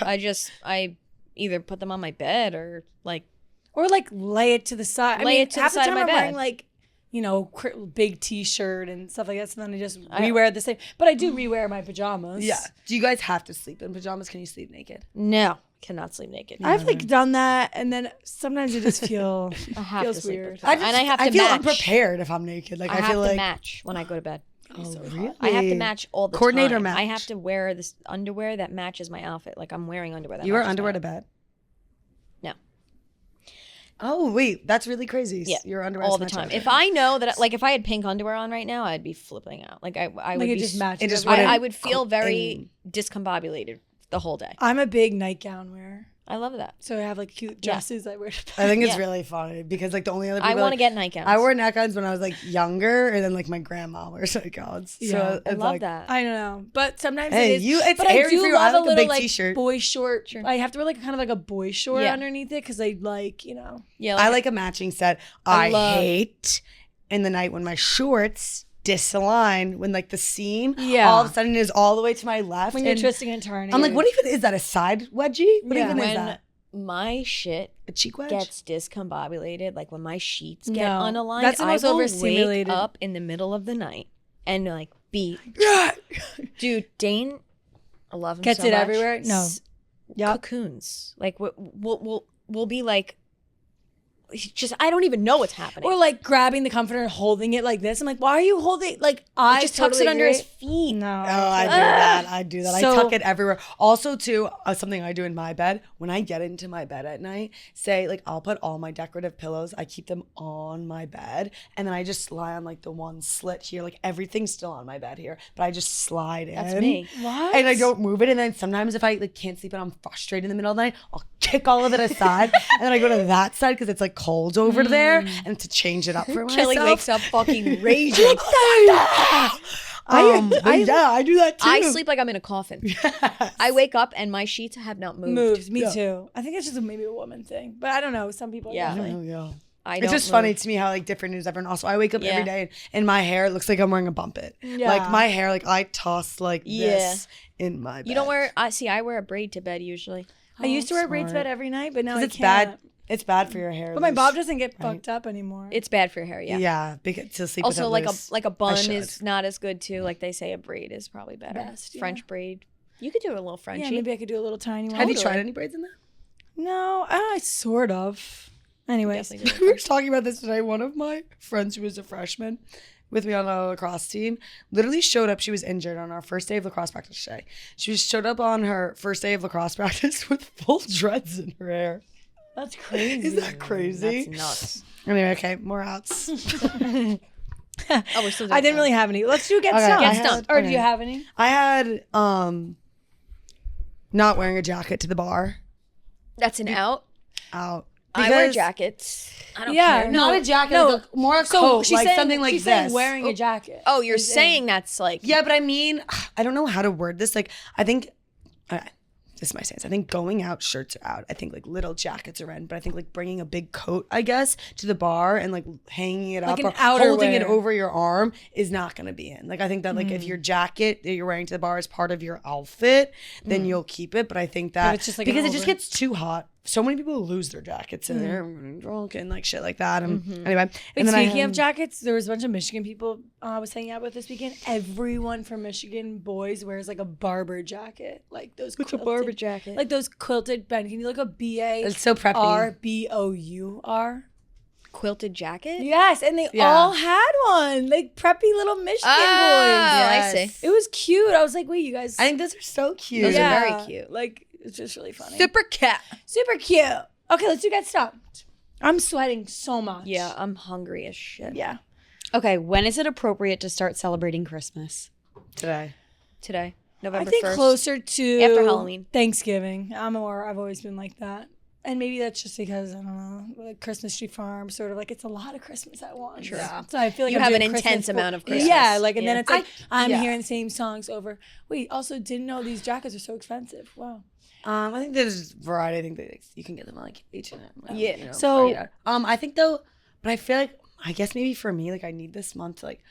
I either put them on my bed or like, Or like lay it to the side. Lay I mean, it to the half side of time my I'm wearing bed. like, you know, big t-shirt and stuff like that. So then I just I- rewear the same. But I do rewear my pajamas. Yeah. Do you guys have to sleep in pajamas? Can you sleep naked? no, cannot sleep naked. I've like done that, and then sometimes I just feel I have feels to sleep weird. with and I have to I feel match. unprepared if I'm naked. Like I I, have feel to like match when I go to bed. Oh, really? I have to match all the Coordinate or time. match? I have to wear this underwear that matches my outfit. Like I'm wearing underwear that You wear matches underwear my to bed? No. Oh wait, that's really crazy. Yeah, Your underwear all the time. If I know that, like, if I had pink underwear on right now, I'd be flipping out. Like I would Like be. it just matches. it just everything. wouldn't- I would feel very discombobulated the whole day. I'm a big nightgown wearer, I love that. so I have like cute dresses I wear to bed. I think it's Yeah. really funny because like the only other people I want to like, get nightgowns. I wore nightgowns when I was like younger, and then like my grandma wears nightgowns. Yeah, So I it's love like, that. I don't know, but sometimes Hey, it is. it's but hairy I do for you. love I like a little big like t-shirt. boy short. Sure. I have to wear like kind of like a boy short Yeah. underneath it because I like, you know. Yeah, I like a matching set. I love- hate in the night when my shorts disalign when like the seam Yeah. all of a sudden is all the way to my left. When you're and twisting and turning. I'm like, what even is that? A side wedgie? What Yeah. even is when that? my shit A cheek wedge? gets discombobulated, like when my sheets get No, unaligned, that's the most I will wake overstimulated. up in the middle of the night and like be, Yeah. dude, Dane, I love him Gets so it much. everywhere? No. Yep. Cocoons. Like we'll be like, he's just I don't even know what's happening. Or like grabbing the comforter and holding it like this. I'm like, why are you holding? Like I just tucks it under his feet. No. Oh, I do that. I do that. So- I tuck it everywhere. Also, too, something I do in my bed, when I get into my bed at night, say, like, I'll put all my decorative pillows, I keep them on my bed, and then I just lie on, like, the one slit here. Like, everything's still on my bed here, but I just slide in. That's me. What? And I don't move it. And then sometimes if I, like, can't sleep and I'm frustrated in the middle of the night, I'll kick all of it aside, and then I go to that side because it's, like, cold over there, and to change it up for myself. Kelly wakes up fucking raging. I do that too. I sleep like I'm in a coffin. I wake up and my sheets have not moved. Moves. Me Yeah. too. I think it's just maybe a woman thing, but I don't know. Some people. Yeah. definitely. Yeah. I It's don't just move. funny to me how like different is everyone. Also, I wake up Yeah. every day and my hair looks like I'm wearing a bumpet. Yeah. Like my hair, like I toss like this in my bed. You don't wear. I wear a braid to bed usually. I used to wear braids smart. bed every night, but now I because it's can't. bad. It's bad for your hair. But my loose. bob doesn't get fucked up anymore. It's bad for your hair. Yeah. Yeah, because to sleep Also, with it like loose. a bun should. is not as good too. Like they say, a braid is probably better. Best, yeah. French braid. You could do a little Frenchy. yeah, maybe I could do a little tiny one. Have you tried any braids in that? No, I sort of. Anyways, Definitely do We were talking about this today. One of my friends who was a freshman with me on a lacrosse team literally showed up. She was injured on our first day of lacrosse practice today. She showed up on her first day of lacrosse practice with full dreads in her hair. that's crazy. Is that crazy? That's nuts. Anyway, okay, more outs. Oh, we're still. Doing I didn't really have any. Let's do get Okay, stumped. I Get stumped. Or do okay. you have any? I had not wearing a jacket to the bar That's an out. out. I wear Because- jackets. I don't Yeah, care. no. Not a jacket, No. like more a coat, like saying, something like she's this. saying wearing a jacket. Oh, you're Is in- saying that's like. Yeah, but I mean, I don't know how to word this. Like, I think, this is my stance. I think going out, shirts are out. I think like little jackets are in, but I think like bringing a big coat, I guess, to the bar and like hanging it Like up an or holding it outerwear. over your arm is not going to be in. Like, I think that like if your jacket that you're wearing to the bar is part of your outfit, then you'll keep it. But I think that it's just like an because it just over- gets too hot. So many people lose their jackets and they're getting drunk and like shit like that. And anyway, Wait, and then I speaking of had- jackets, there was a bunch of Michigan people I was hanging out with this weekend. Everyone from Michigan boys wears like a barber jacket, like those. What's a quilted- barber jacket? Like those quilted. Ben, can you look up It's so preppy. BARBOUR? Quilted jacket. Yes, and they Yeah. all had one, like preppy little Michigan boys. I see. It was cute. I was like, wait, you guys. I think those are so cute. Those are very cute. Like it's just really funny. Super cat. Super cute. Okay, let's do get stumped. I'm sweating so much. Yeah, I'm hungry as shit. Yeah. Okay, when is it appropriate to start celebrating Christmas? Today. Today. November I think 1st. closer to After Halloween. Thanksgiving. I've always been like that. And maybe that's just because, I don't know, like Christmas Tree Farm, sort of like it's a lot of Christmas at once. True. Yeah. So I feel like You I'm have an doing intense Christmas amount of Christmas. Yeah, like, and then Yeah. it's like, I'm yeah. hearing the same songs over. Wait, also didn't know these jackets are so expensive. Wow. I think there's variety. I think that you can get them at like H&M. Yeah. You know, So- yeah. I think though, but I feel like, I guess maybe for me, like I need this month to like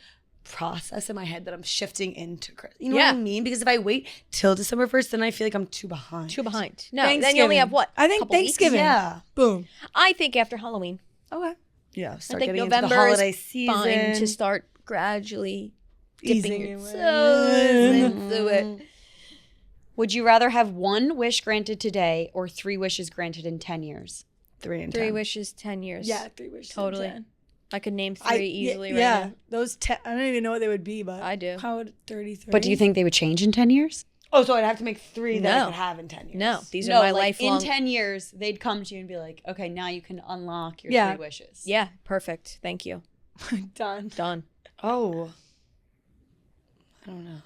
process in my head that I'm shifting into Christmas. You know what I mean? Because if I wait till December 1st, then I feel like I'm too behind. Too behind. No, then you only have what? I think Couple weeks? Thanksgiving. Yeah. Boom. I think after Halloween. Okay. Yeah. I Start think getting into November the holiday is season. fine to start gradually dipping Easing your away. toes into it. Would you rather have one wish granted today or 3 wishes granted in 10 years? 3 and 3 10. wishes, 10 years. Yeah, 3 wishes. Totally. 10. I could name 3 easily right yeah, now. those 10. I don't even know what they would be, but I do. How would 33? But do you think they would change in 10 years? Oh, so I'd have to make 3 that I No. could have in 10 years. No, these No, are my like lifelong. in 10 years, they'd come to you and be like, okay, now you can unlock your Yeah. 3 wishes. Yeah, perfect. Thank you. Done. Done. Oh. I don't know.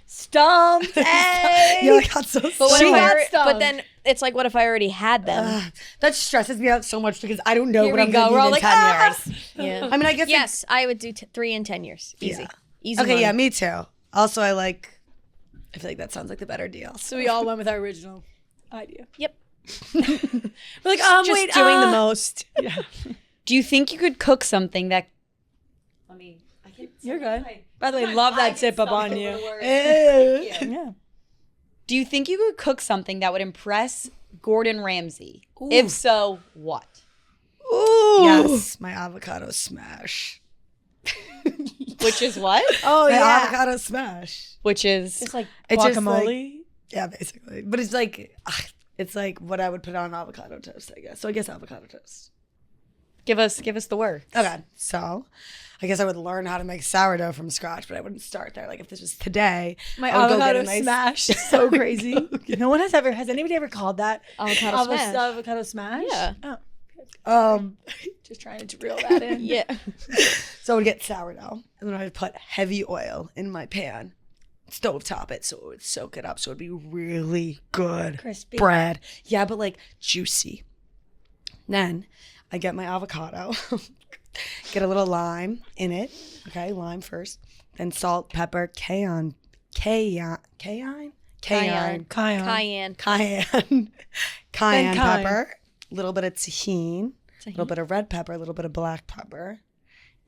Stumped. Hey. Yeah, I got so But what She if got but stumped. then it's like, what if I already had them? That stresses me out so much because I don't know Here what we I'm go. going to We're need all in like, 10 ah! years. Yeah. I mean, I guess Yes, I would do 3 in 10 years. Easy. Yeah. Easy. Okay, money. yeah, me too. Also, I feel like that sounds like the better deal. So we all went with our original idea. Yep. We're like, Just wait, doing the most. Yeah. Do you think you could cook something that... Let me... I can't... You're good. By the way, love that zip up on you. Yeah. Do you think you could cook something that would impress Gordon Ramsey? If so, what? Ooh. Yes, my avocado smash. Which is what? Oh, My yeah. avocado smash. Which is... It's like It's just guacamole. Yeah, basically. But it's like what I would put on avocado toast, I guess. So I guess avocado toast. Give us the word. Okay, so I guess I would learn how to make sourdough from scratch, but I wouldn't start there. Like if this was today, My I would go get avocado a nice- smash is so crazy. No one has anybody ever called that Avocado smash. avocado smash? Yeah. Oh, just trying to reel that in. Yeah. So I would get sourdough, and then I would put heavy oil in my pan, stovetop it, so it would soak it up, so it'd be really good Crispy. bread. Yeah, but like juicy. Then I get my avocado, get a little lime in it. Okay, lime first, then salt, pepper, cayenne Cayenne. cayenne Then thyme. pepper, a little bit of tahini, a little bit of red pepper, a little bit of black pepper,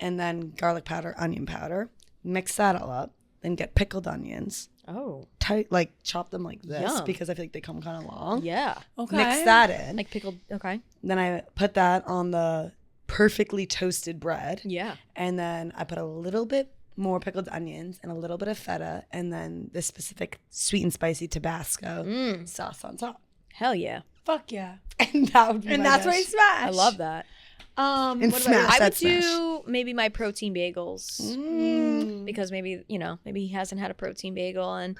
and then garlic powder, onion powder. Mix that all up. Then get pickled onions. Oh. Like chop them like this Yum. because I feel like they come kind of long. Yeah. Okay. Mix that in. Like pickled. Okay. Then I put that on the perfectly toasted bread. Yeah. And then I put a little bit more pickled onions and a little bit of feta and then this specific sweet and spicy Tabasco sauce on top. Hell yeah. Fuck yeah. And that would be And my that's why you dish. smash. I love that. And what about smash. you? I would That's smash. do maybe my protein bagels because maybe he hasn't had a protein bagel and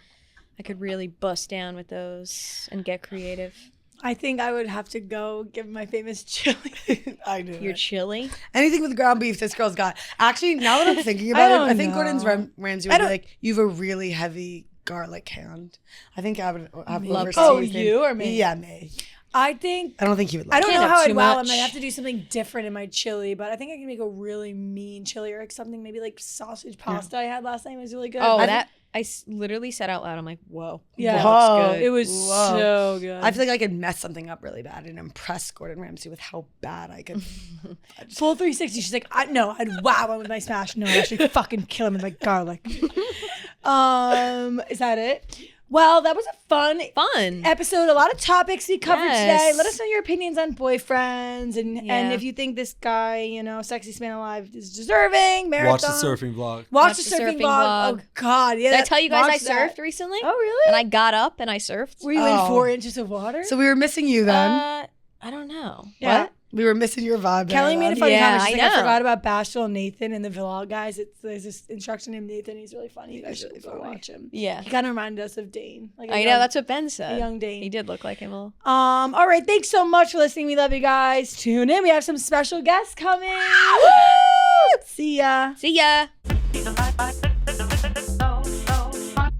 I could really bust down with those and get creative. I think I would have to go give my famous chili. I knew You're it. chili. Anything with ground beef, this girl's got. Actually, now that I'm thinking I about it, don't I think know. Gordon Ramsay would be like, you have a really heavy garlic hand. I think I would have overseas. Oh, him. you or me? Yeah, me. I think I don't think he would like I don't Can't know have how too I'd wow much. him. I'd have to do something different in my chili, but I think I can make a really mean chili or like something maybe like sausage pasta I had last night was really good. Oh, I I literally said out loud, I'm like, whoa. Yeah. that Whoa. looks good. it was Whoa. so good. I feel like I could mess something up really bad and impress Gordon Ramsay with how bad I could. full 360. She's like, I'd wow him with my smash. No, I'd actually fucking kill him with my garlic. Is that it? Well, that was a fun episode. A lot of topics we covered today. Let us know your opinions on boyfriends and if you think this guy, sexiest man alive is deserving. Marathon. Watch the surfing vlog. Watch the surfing vlog. Oh God, yeah. Did I tell you guys I watch that. surfed recently? Oh really? And I got up and I surfed. Were you in 4 inches of water? So we were missing you then. I don't know. Yeah. What? We were missing your vibe. Kelly there, made a then. funny Yeah, comment. She's I like, I know. forgot about Bashful and Nathan in the vlog, guys. There's this instruction named Nathan. He's really funny. You guys should go watch him. Yeah. He kind of reminded us of Dane. Like I know, that's what Ben said. a young Dane. He did look like him a little. All right, thanks so much for listening. We love you guys. Tune in. We have some special guests coming. See ya. See ya. Be the light,